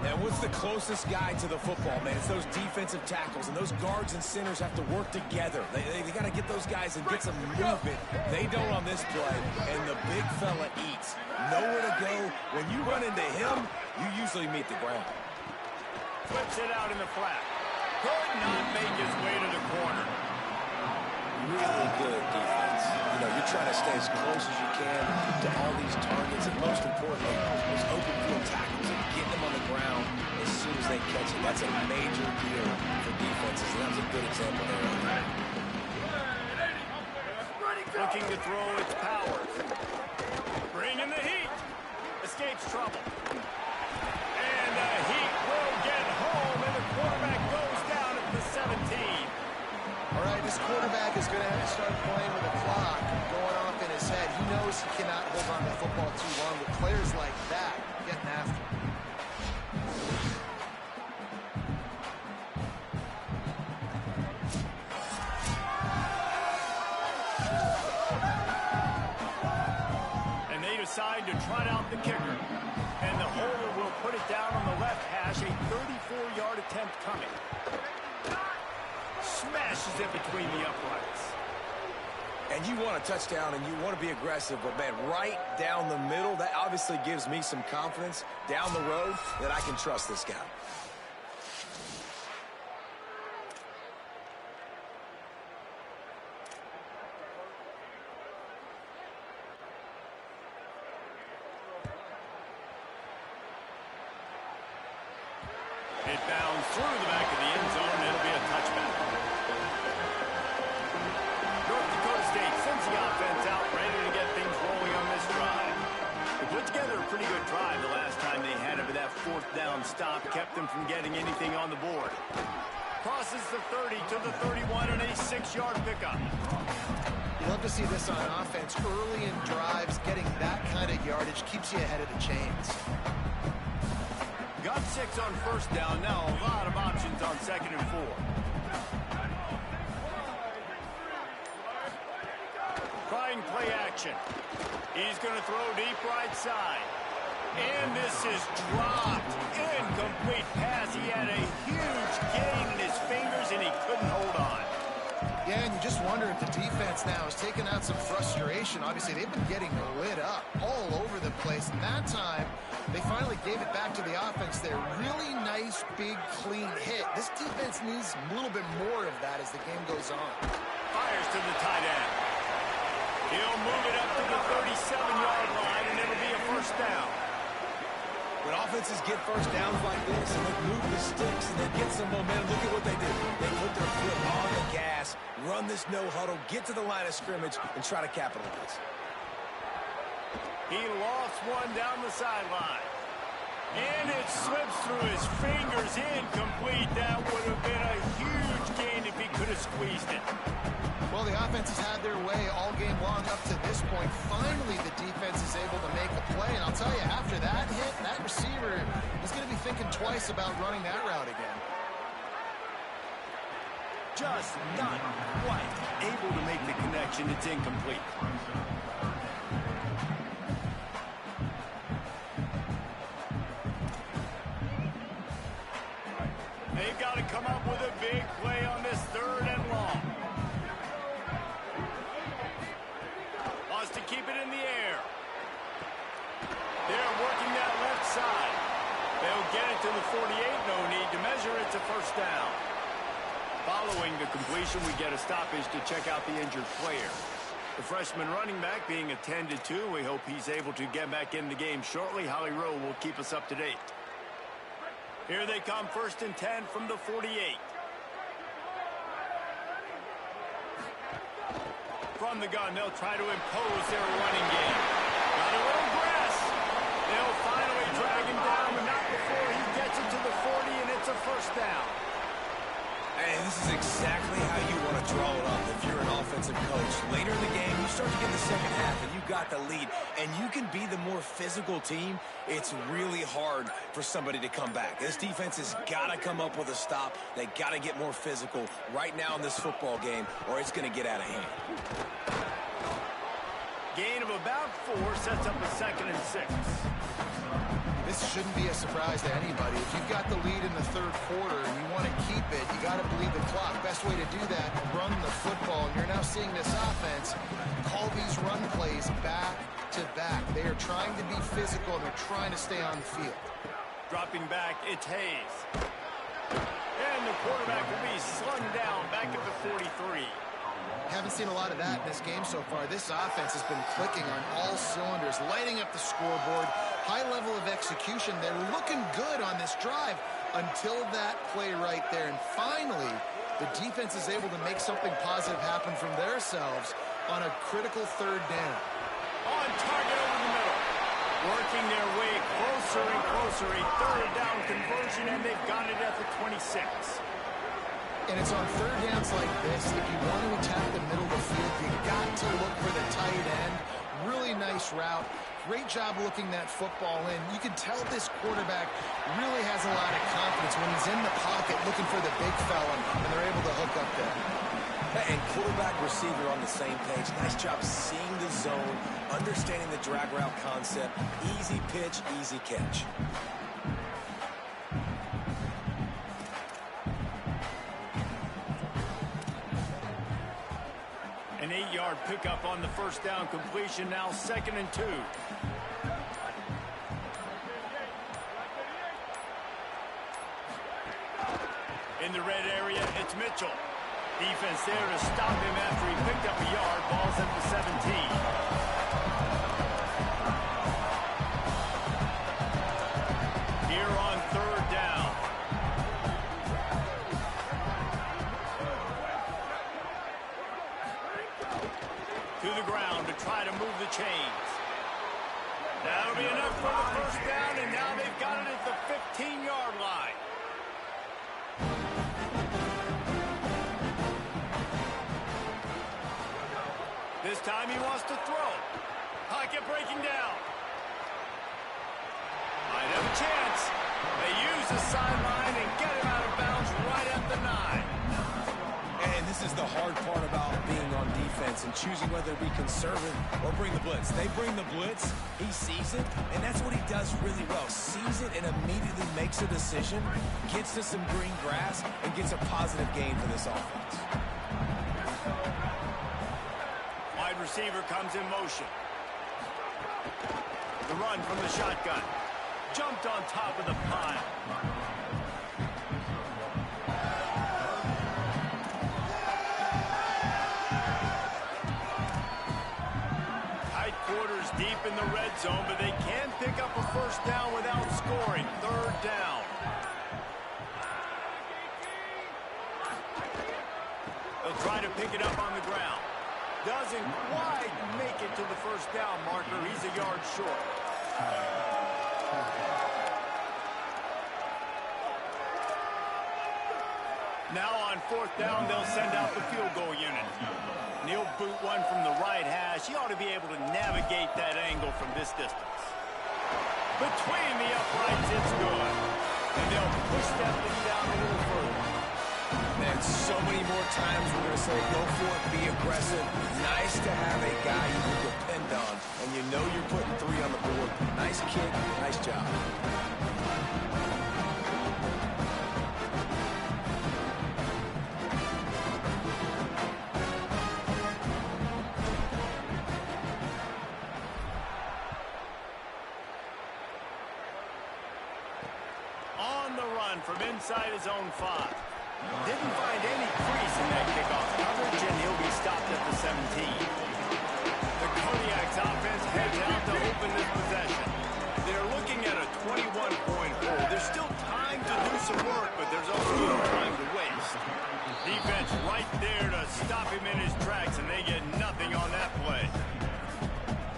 And what's the closest guy to the football, man? It's those defensive tackles, and those guards and centers have to work together. They got to get those guys and get some movement. They don't on this play, and the big fella eats. Nowhere to go. When you run into him, you usually meet the ground. Flips it out in the flat. Could not make his way to the corner. Really good defense. You know, you're trying to stay as close as you can to all these targets, and most importantly, those open field tackles and getting them on the ground as soon as they catch it. That's a major deal for defenses, and that was a good example there. Looking to throw its Powers. Bringing the heat. Escapes trouble. And the heat will get home, and the quarterback goes down at the 17. All right, this quarterback is going to have to start playing with a clock going off in his head. He knows he cannot hold on to the football too long with players like that getting after him. And they decide to trot out the kicker. And the holder will put it down on the left hash, a 34-yard attempt coming. Smashes it between the uprights. And you want a touchdown, and you want to be aggressive, but, man, right down the middle, that obviously gives me some confidence down the road that I can trust this guy. It bounds through the back of the end zone, and it'll be a touchback. North Dakota State sends the offense out, ready to get things rolling on this drive. They put together a pretty good drive the last time they had it, but that 4th down stop kept them from getting anything on the board. Crosses the 30 to the 31 and a 6-yard pickup. You love to see this on offense. Early in drives, getting that kind of yardage keeps you ahead of the chains. Got 6 on 1st down. Now a lot of options on 2nd and 4. Trying play action. He's going to throw deep right side. And this is dropped. Incomplete pass. He had a huge gain in his fingers, and he couldn't hold on. Yeah, and you just wonder if the defense now is taking out some frustration. Obviously, they've been getting lit up all that time, they finally gave it back to the offense there. Really nice, big, clean hit. This defense needs a little bit more of that as the game goes on. Fires to the tight end. He'll move it up to the 37-yard line, and it'll be a first down. When offenses get first downs like this, and they move the sticks, and they get some momentum, look at what they do. They put their foot on the gas, run this no-huddle, get to the line of scrimmage, and try to capitalize. He lost one down the sideline. And it slips through his fingers, incomplete. That would have been a huge gain if he could have squeezed it. Well, the offense has had their way all game long up to this point. Finally, the defense is able to make a play. And I'll tell you, after that hit, that receiver is going to be thinking twice about running that route again. Just not quite able to make the connection. It's incomplete. They've got to come up with a big play on this 3rd and long. Wants to keep it in the air. They're working that left side. They'll get it to the 48. No need to measure. It's a first down. Following the completion, we get a stoppage to check out the injured player. The freshman running back being attended to. We hope he's able to get back in the game shortly. Holly Rowe will keep us up to date. Here they come, 1st and 10 from the 48. From the gun, they'll try to impose their running game. Got a little grass. They'll finally drag him down, but not before he gets it to the 40, and it's a first down. And this is exactly how you want to draw it up if you're an offensive coach. Later in the game, you start to get the second half, and you got the lead, and you can be the more physical team. It's really hard for somebody to come back. This defense has got to come up with a stop. They got to get more physical right now in this football game, or it's going to get out of hand. Gain of about 4 sets up a 2nd and 6. This shouldn't be a surprise to anybody. If you've got the lead in the 3rd quarter and you want to keep it, you got to bleed the clock. Best way to do that, run the football. And you're now seeing this offense call these run plays back to back. They are trying to be physical, and they're trying to stay on the field. Dropping back, it's Hayes. And the quarterback will be slung down back at the 43. Haven't seen a lot of that in this game so far. This offense has been clicking on all cylinders, lighting up the scoreboard, high level of execution. They're looking good on this drive until that play right there. And finally, the defense is able to make something positive happen from themselves on a critical 3rd down. On target over the middle. Working their way closer and closer. A 3rd down conversion, and they've got it at the 26. And it's on 3rd downs like this. If you want to attack the middle of the field, you got to look for the tight end. Really nice route. Great job looking that football in. You can tell this quarterback really has a lot of confidence when he's in the pocket looking for the big fella, and they're able to hook up there. And quarterback, receiver on the same page. Nice job seeing the zone, understanding the drag route concept. Easy pitch, easy catch. An 8-yard pickup on the first down completion. Now 2nd and 2. In the red area, it's Mitchell. Defense there to stop him after he picked up a yard. Ball's at the 17. Here on 3rd down. To the ground to try to move the chains. That'll be enough for the first down, and now they've got it at the 15-yard line. This time he wants to throw. Pocket breaking down. Might have a chance. They use the sideline and get him out of bounds right at the 9. And this is the hard part about being on defense and choosing whether to be conservative or bring the blitz. They bring the blitz, he sees it, and that's what he does really well. Sees it and immediately makes a decision, gets to some green grass, and gets a positive gain for this offense. Wide receiver comes in motion. The run from the shotgun. Jumped on top of the pile. Tight quarters deep in the red zone, but they can pick up a first down without scoring. Third down. They'll try to pick it up on the ground. Doesn't quite make it to the first down marker. He's a yard short. Now on fourth down, they'll send out the field goal unit. He'll boot one from the right hash. He ought to be able to navigate that angle from this distance. Between the uprights, it's good. And they'll push that thing down a little further. Man, so many more times we're going to say go for it, be aggressive. Nice to have a guy you can depend on, and you know you're putting 3 on the board. Nice kick, nice job. On the run from inside his own 5. Didn't find any crease in that kickoff coverage, and he'll be stopped at the 17. The Kodiak's offense heads out to open this possession. They're looking at a 21-point hold. There's still time to do some work, but there's also no time to waste. Defense right there to stop him in his tracks, and they get nothing on that play.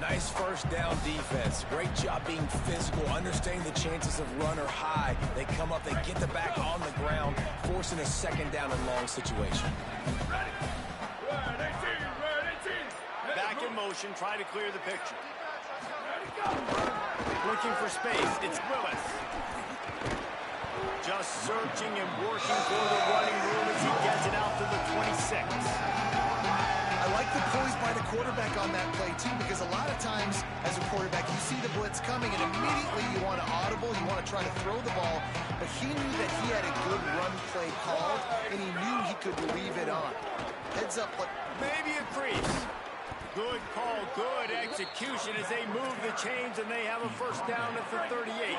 Nice first down defense. Great job being physical, understanding the chances of run are high. They come up, they get the back on the ground, forcing a second down and long situation. Back in motion, try to clear the picture. Looking for space, it's Willis. Just searching and working for the running room as he gets it out to the 26. I like the poise by the quarterback on that play, too, because a lot of times as a quarterback, you see the blitz coming, and immediately you want to audible, you want to try to throw the ball, but he knew that he had a good run play called, and he knew he could leave it on. Heads up. Maybe a crease. Good call, good execution as they move the chains, and they have a first down at the 38.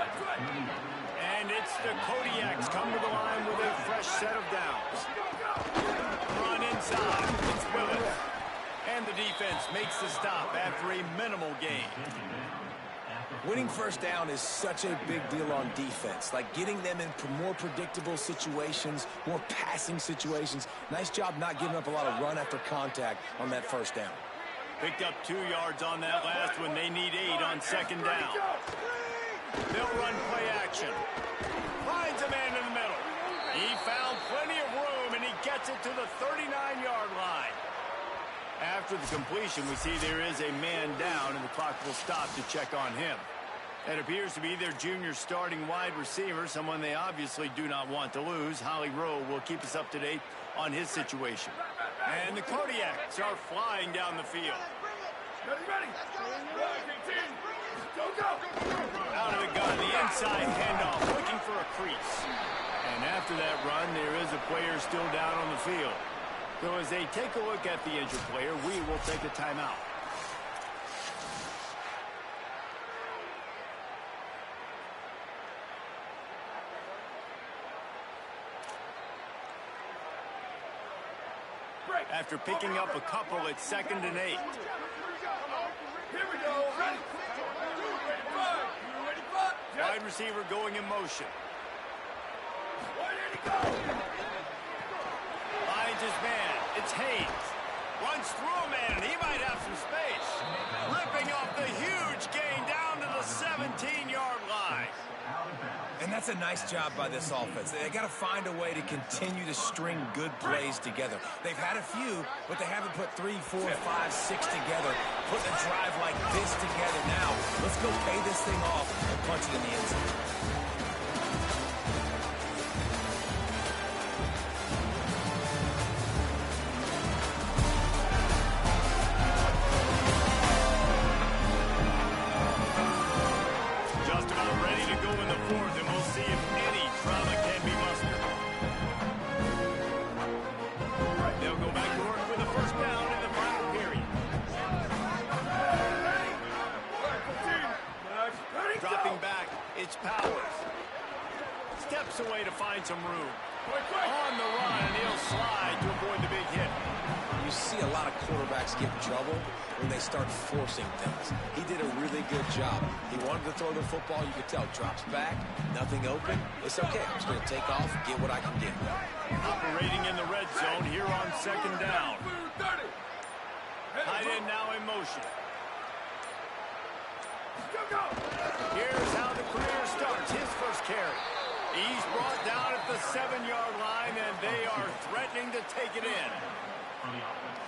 And it's the Kodiaks come to the line with a fresh set of downs. Run inside. It's Willis. And the defense makes the stop after a minimal gain. Winning first down is such a big deal on defense, like getting them in more predictable situations, more passing situations. Nice job not giving up a lot of run after contact on that first down. Picked up 2 yards on that last one. They need 8 on second down. They'll run play action. Finds a man in the middle. He found plenty of room, and he gets it to the 39-yard line. After the completion, we see there is a man down, and the clock will stop to check on him. That appears to be their junior starting wide receiver, someone they obviously do not want to lose. Holly Rowe will keep us up to date on his situation. And the Kodiaks are flying down the field. Ready. Out of the gun, the inside handoff, looking for a crease. And after that run, there is a player still down on the field. So as they take a look at the injured player, we will take a timeout. After picking up a couple at 2nd and 8. Here we go. Ready. Wide receiver going in motion. Finds his man. It's Haynes. Runs through a man, and he might have some space. Ripping off the huge gain down to the 17-yard line. And that's a nice job by this offense. They got to find a way to continue to string good plays together. They've had a few, but they haven't put 3, 4, 5, 6 together. Putting a drive like this together now. Let's go pay this thing off and punch it in the end zone. Just about ready to go in the 4th, and we'll see if any drama can be mustered. They'll go back to work with a first down in the final period. It's Powers. Steps away to find some room. On the run, and he'll slide to avoid the big hit. You see a lot of quarterbacks get in trouble when they start forcing things. He did a really good job. He wanted to throw the football. You could tell. Drops back, nothing open. It's okay. I'm just going to take off, get what I can get. Operating in the red zone here on second down. Tight end now in motion. Here's how the career starts. His first carry. He's brought down at the 7-yard line, and they are threatening to take it in.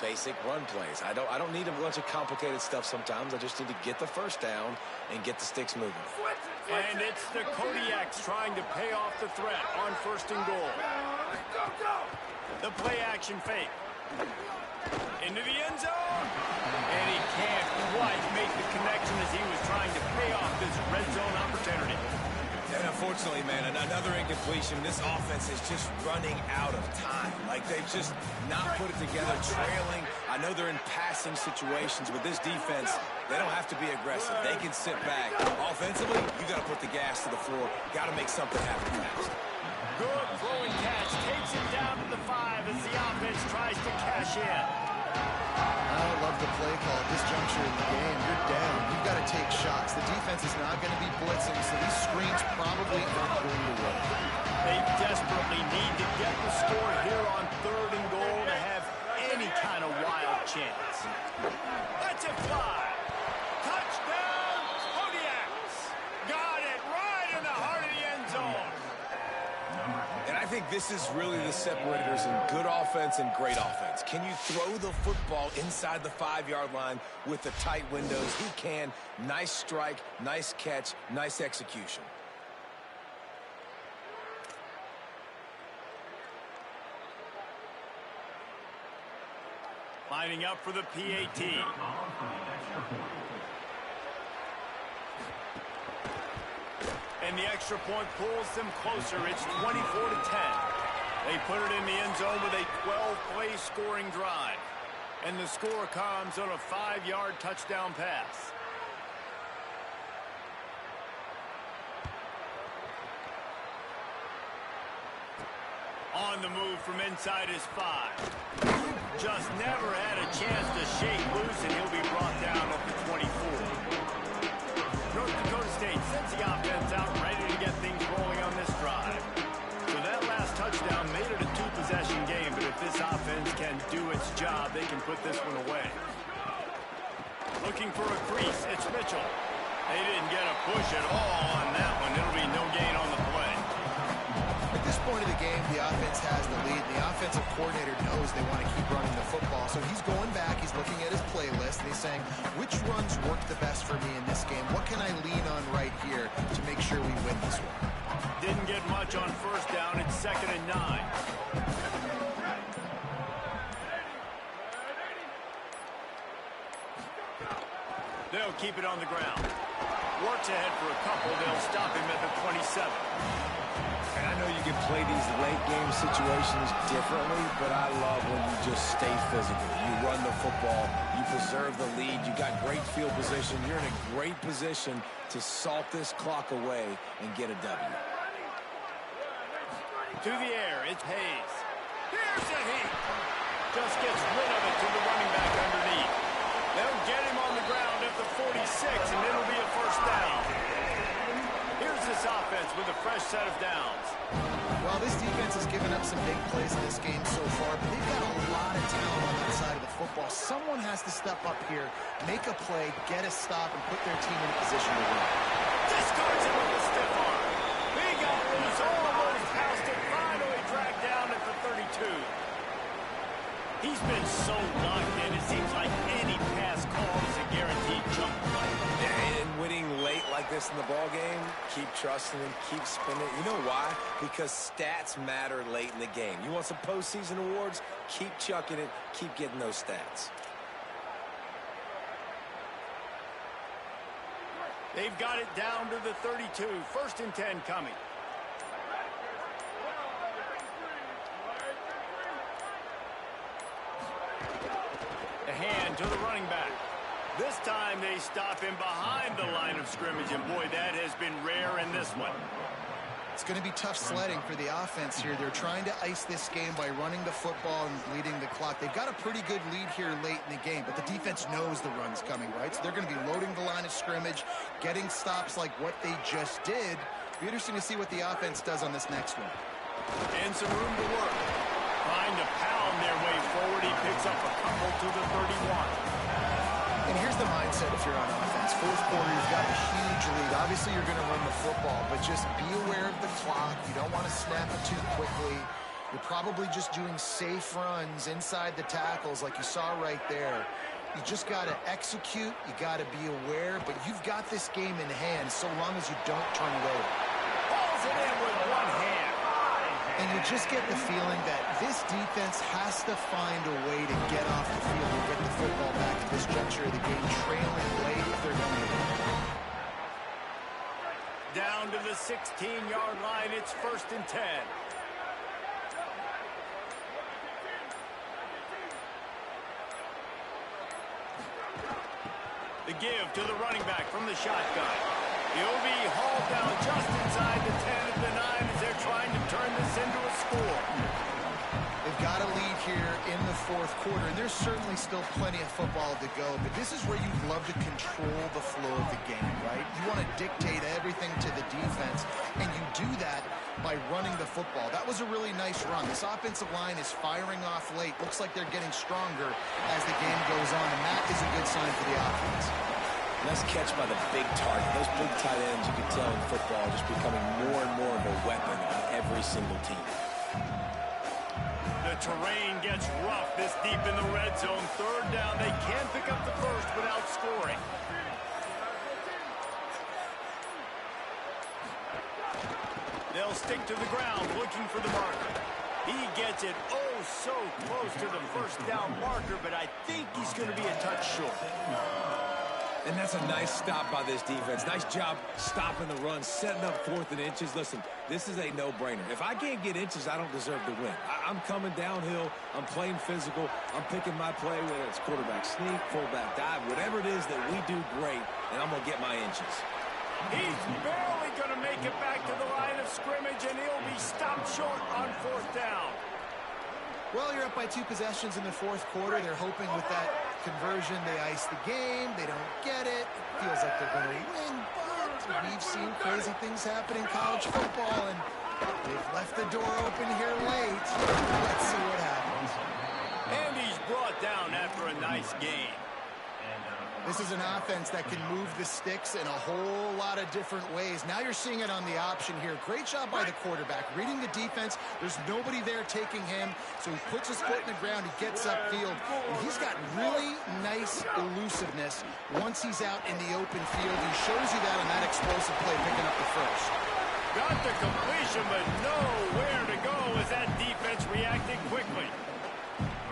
Basic run plays. I don't need a bunch of complicated stuff sometimes. I just need to get the first down and get the sticks moving. And it's the Kodiaks trying to pay off the threat on first and goal. The play action fake. Into the end zone. And he can't quite make the connection as he was trying to pay off this red zone opportunity. And unfortunately, man, another incompletion. This offense is just running out of time. Like, they've just not put it together, trailing. I know they're in passing situations, but this defense, they don't have to be aggressive. They can sit back. Offensively, you got to put the gas to the floor. Got to make something happen fast. Good throwing catch. Takes it down to the 5 as the offense tries to cash in. I love the play call at this juncture in the game. You're down. You've got to take shots. The defense is not going to be blitzing, so these screens probably aren't going to work. They desperately need to get the score here on third and goal to have any kind of wild chance. That's a fly. Touchdown, Kodiaks. Got it right in the heart of the end zone. And I think this is really the separators in good offense and great offense. Can you throw the football inside the 5-yard line with the tight windows? He can. Nice strike, nice catch, nice execution. Lining up for the PAT. And the extra point pulls them closer. It's 24-10. They put it in the end zone with a 12-play scoring drive. And the score comes on a 5-yard touchdown pass. On the move from inside his 5. Just never had a chance to shake loose, and he'll be brought down at the 24. North Dakota State sends the offense out, ready to get things rolling on this drive. So that last touchdown made it a 2-possession game, but if this offense can do its job, they can put this one away. Looking for a crease, it's Mitchell. They didn't get a push at all on that one. It'll be no gain on the play. At this point of the game, the offense has the lead. The offensive coordinator knows they want to keep running the football. So he's going back, he's looking at his playlist, and he's saying, which runs work the best for me in this game? What can I lean on right here to make sure we win this one? Didn't get much on first down. It's 2nd and 9. They'll keep it on the ground. Works ahead for a couple. They'll stop him at the 27. And I know you can play these late game situations differently, but I love when you just stay physical. You run the football, you preserve the lead, you got great field position, you're in a great position to salt this clock away and get a W. To the air, it's Hayes. Here's the heat. Just gets rid of it to the running back underneath. They'll get him on the ground at the 46, and it'll be a first down. Here's this offense with a fresh set of downs. Well, this defense has given up some big plays in this game so far, but they've got a lot of talent on that side of the football. Someone has to step up here, make a play, get a stop, and put their team in a position to win. Discards it with a stiff arm. He got loose, almost passed it, finally dragged down at the 32. He's been so locked in, it seems like any pass call is a guaranteed jump play. And winning late like this in the ball game, keep trusting him, keep spinning. You know why? Because stats matter late in the game. You want some postseason awards? Keep chucking it, keep getting those stats. They've got it down to the 32. 1st and 10 coming. The hand to the running back. This time they stop him behind the line of scrimmage, and boy, that has been rare in this one. It's going to be tough sledding for the offense here. They're trying to ice this game by running the football and leading the clock. They've got a pretty good lead here late in the game, but the defense knows the run's coming, right? So they're going to be loading the line of scrimmage, getting stops like what they just did. It'll be interesting to see what the offense does on this next one. And some room to work. Trying to pound their way forward. He picks up a couple to the 31. And here's the mindset if you're on offense. Fourth quarter, you've got a huge lead. Obviously, you're going to run the football, but just be aware of the clock. You don't want to snap it too quickly. You're probably just doing safe runs inside the tackles like you saw right there. You just got to execute. You got to be aware, but you've got this game in hand so long as you don't turn it over. Pulls it in with one hand. And you just get the feeling that this defense has to find a way to get off the field and get the football back at this juncture of the game, trailing late if they're going to win. Down to the 16-yard line. It's 1st and 10. The give to the running back from the shotgun. He'll be hauled down just inside the 10 of the 9 as they're trying to turn this into a score. They've got a lead here in the fourth quarter, and there's certainly still plenty of football to go, but this is where you'd love to control the flow of the game, right? You want to dictate everything to the defense, and you do that by running the football. That was a really nice run. This offensive line is firing off late. Looks like they're getting stronger as the game goes on, and that is a good sign for the offense. Nice catch by the big target. Those big tight ends, you can tell in football, just becoming more and more of a weapon on every single team. The terrain gets rough this deep in the red zone. 3rd down. They can pick up the first without scoring. They'll stick to the ground looking for the marker. He gets it oh so close to the 1st down marker, but I think he's going to be a touch short. And that's a nice stop by this defense. Nice job stopping the run, setting up 4th and inches. Listen, this is a no-brainer. If I can't get inches, I don't deserve to win. I'm coming downhill. I'm playing physical. I'm picking my play, whether it's quarterback sneak, fullback dive, whatever it is that we do great, and I'm going to get my inches. He's barely going to make it back to the line of scrimmage, and he'll be stopped short on 4th down. Well, you're up by 2 possessions in the fourth quarter. They're hoping with that conversion they ice the game. They don't get it. It feels like they're going to win, but we've seen crazy things happen in college football, and they've left the door open here late. Let's see what happens. And he's brought down after a nice gain. This is an offense that can move the sticks in a whole lot of different ways. Now you're seeing it on the option here. Great job by the quarterback. Reading the defense, there's nobody there taking him, so he puts his foot in the ground, he gets upfield, and he's got really nice elusiveness once he's out in the open field. He shows you that on that explosive play, picking up the first. Got the completion, but nowhere to go as that defense reacted quickly.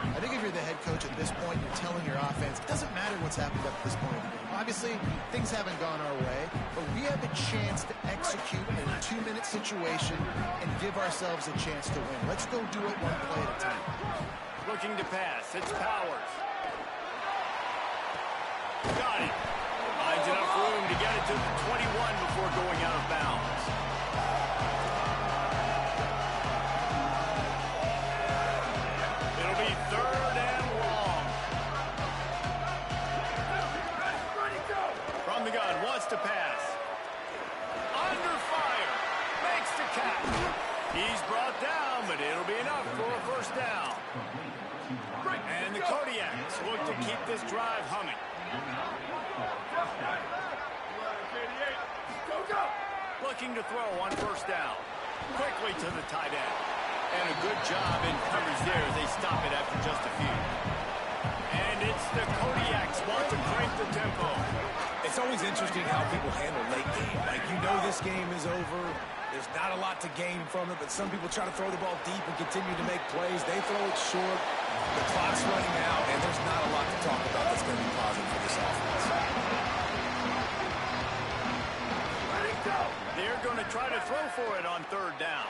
I think if you're the head coach at this point, you're telling your offense, it doesn't matter what's happened up to this point of the game. Obviously, things haven't gone our way, but we have a chance to execute in a 2-minute situation and give ourselves a chance to win. Let's go do it one play at a time. Looking to pass. It's Powers. Got it. Finds enough room to get it to the 21 before going out of bounds. It'll be 3rd and long. From the gun, wants to pass. Under fire. Makes the catch. He's brought down, but it'll be enough for a 1st down. And the Kodiaks look to keep this drive humming. Looking to throw on 1st down. Quickly to the tight end. And a good job in coverage there as they stop it after just a few. And it's the Kodiaks want to crank the tempo. It's always interesting how people handle late game. Like, you know this game is over. There's not a lot to gain from it, but some people try to throw the ball deep and continue to make plays. They throw it short. The clock's running out, and there's not a lot to talk about that's going to be positive for this offense. They're going to try to throw for it on 3rd down.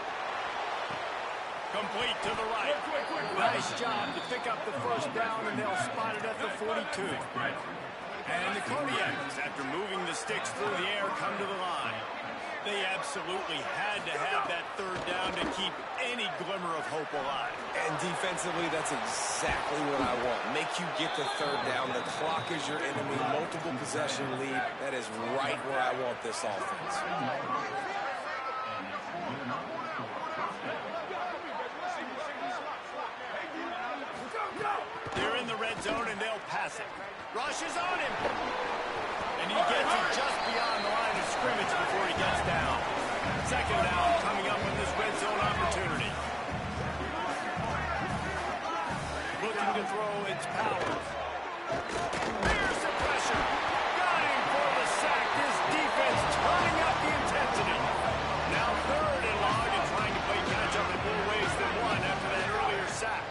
Complete to the right. Nice job to pick up the 1st down, and they'll spot it at the 42. And the Kodiaks, after moving the sticks through the air, come to the line. They absolutely had to have that third down to keep any glimmer of hope alive. And defensively, that's exactly what I want. Make you get the third down. The clock is your enemy. Multiple possession lead. That is right where I want this offense. They're in the red zone, and they'll pass it. Rush is on him. And he gets it just beyond the line of scrimmage before he gets down. Second down coming up in this red zone opportunity. Looking to throw its powers. There's the pressure. Got him for the sack. This defense turning up the intensity. Now third and long and trying to play catch-up in more ways than one after that earlier sack.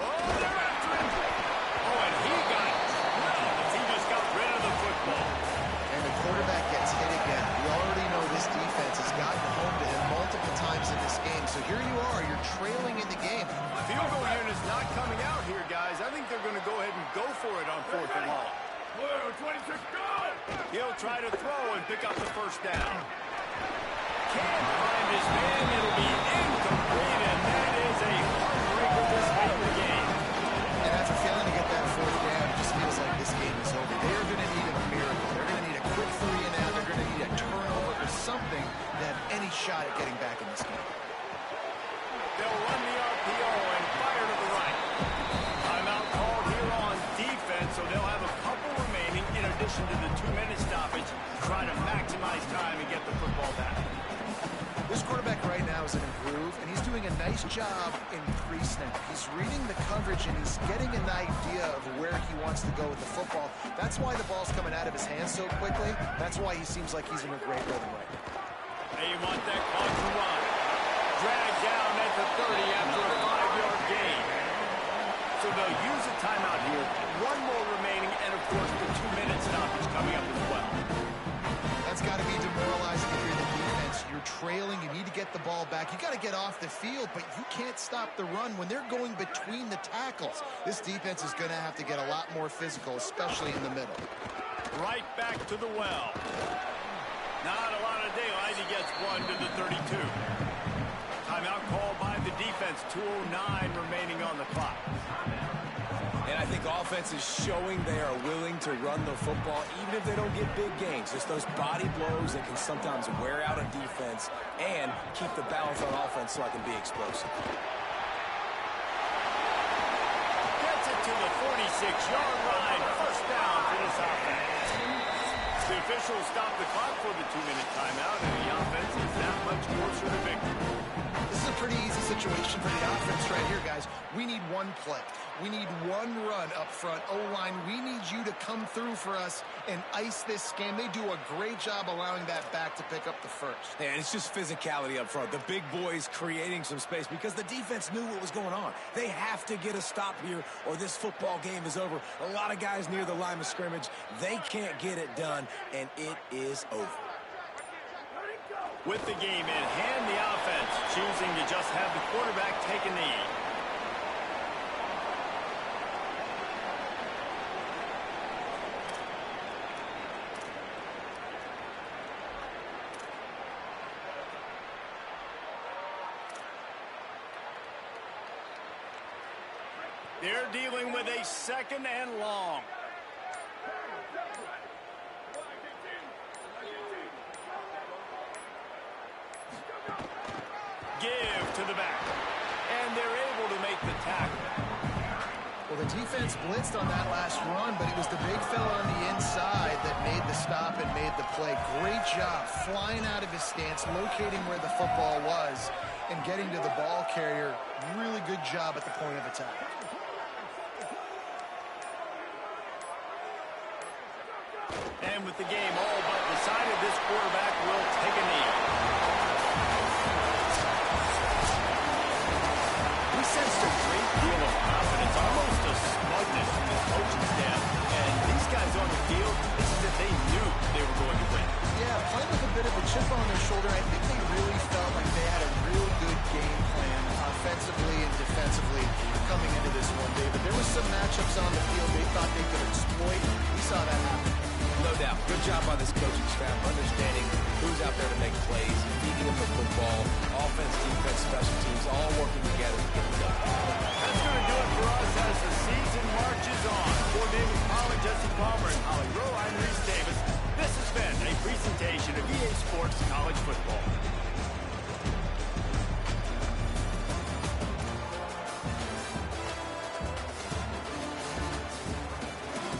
Oh, they're after him. Oh, and he got drilled as he just got rid of the football. And the quarterback gets hit again. We already know this defense has gotten home to him multiple times in this game. So here you are. You're trailing in the game. Field goal unit's not coming out here, guys. I think they're going to go ahead and go for it on fourth and long. 26, go! He'll try to throw and pick up the first down. Can't find his man. It'll be incomplete, and that is a heartbreaker this late in the game. And after failing to get that fourth down, it just feels like this game is over. They are going to need a miracle. They're going to need a quick 3 and out. They're going to need a turnover or something to have any shot at getting back in this game. They'll run the RPO and fire to the right. Timeout called here on defense, so they'll have a couple remaining in addition to the 2-minute stoppage to try to maximize time and get the football back. This quarterback right now is in a groove, and he's doing a nice job in pre-snap. He's reading the coverage, and he's getting an idea of where he wants to go with the football. That's why the ball's coming out of his hands so quickly. That's why he seems like he's in a great rhythm right now. They want that clock to run. Dragged down at the 30 after a 5-yard gain. So they'll use a timeout here. One more remaining, and of course the 2-minute stoppage coming up as well. That's got to be demoralizing if you're the defense. You're trailing. You need to get the ball back. You got to get off the field, but you can't stop the run when they're going between the tackles. This defense is going to have to get a lot more physical, especially in the middle. Right back to the well. Not a lot of daylight. He gets one to the 32. Timeout called by the defense. 2:09 remaining on the clock. And I think offense is showing they are willing to run the football, even if they don't get big gains. Just those body blows that can sometimes wear out a defense and keep the balance on offense so I can be explosive. Gets it to the 46-yard line. First down for this offense. The officials stop the clock for the 2-minute timeout, and the offense is that much closer to victory. This is a pretty easy situation for the offense right here, guys. We need one play. We need one run up front. O-line, we need you to come through for us and ice this game. They do a great job allowing that back to pick up the first. And it's just physicality up front. The big boys creating some space because the defense knew what was going on. They have to get a stop here or this football game is over. A lot of guys near the line of scrimmage. They can't get it done, and it is over. With the game in hand, the offense choosing to just have the quarterback take a knee. They're dealing with a second and long. Give to the back. And they're able to make the tackle. Well, the defense blitzed on that last run, but it was the big fella on the inside that made the stop and made the play. Great job flying out of his stance, locating where the football was, and getting to the ball carrier. Really good job at the point of attack. And with the game all but decided, this quarterback will take a knee. We sensed a great deal of confidence, almost a smugness from the coaching staff. And these guys on the field, this is that they knew they were going to win. Yeah, playing with a bit of a chip on their shoulder. I think they really felt like they had a real good game plan offensively and defensively coming into this one, David. There were some matchups on the field they thought they could exploit. We saw that happen. No doubt. Good job by this coaching staff, understanding who's out there to make plays, feeding them the football, offense, defense, special teams, all working together to get it done. That's going to do it for us as the season marches on. For David Collins, Jesse Palmer, and Holly Rowe, I'm Reese Davis. This has been a presentation of EA Sports College Football.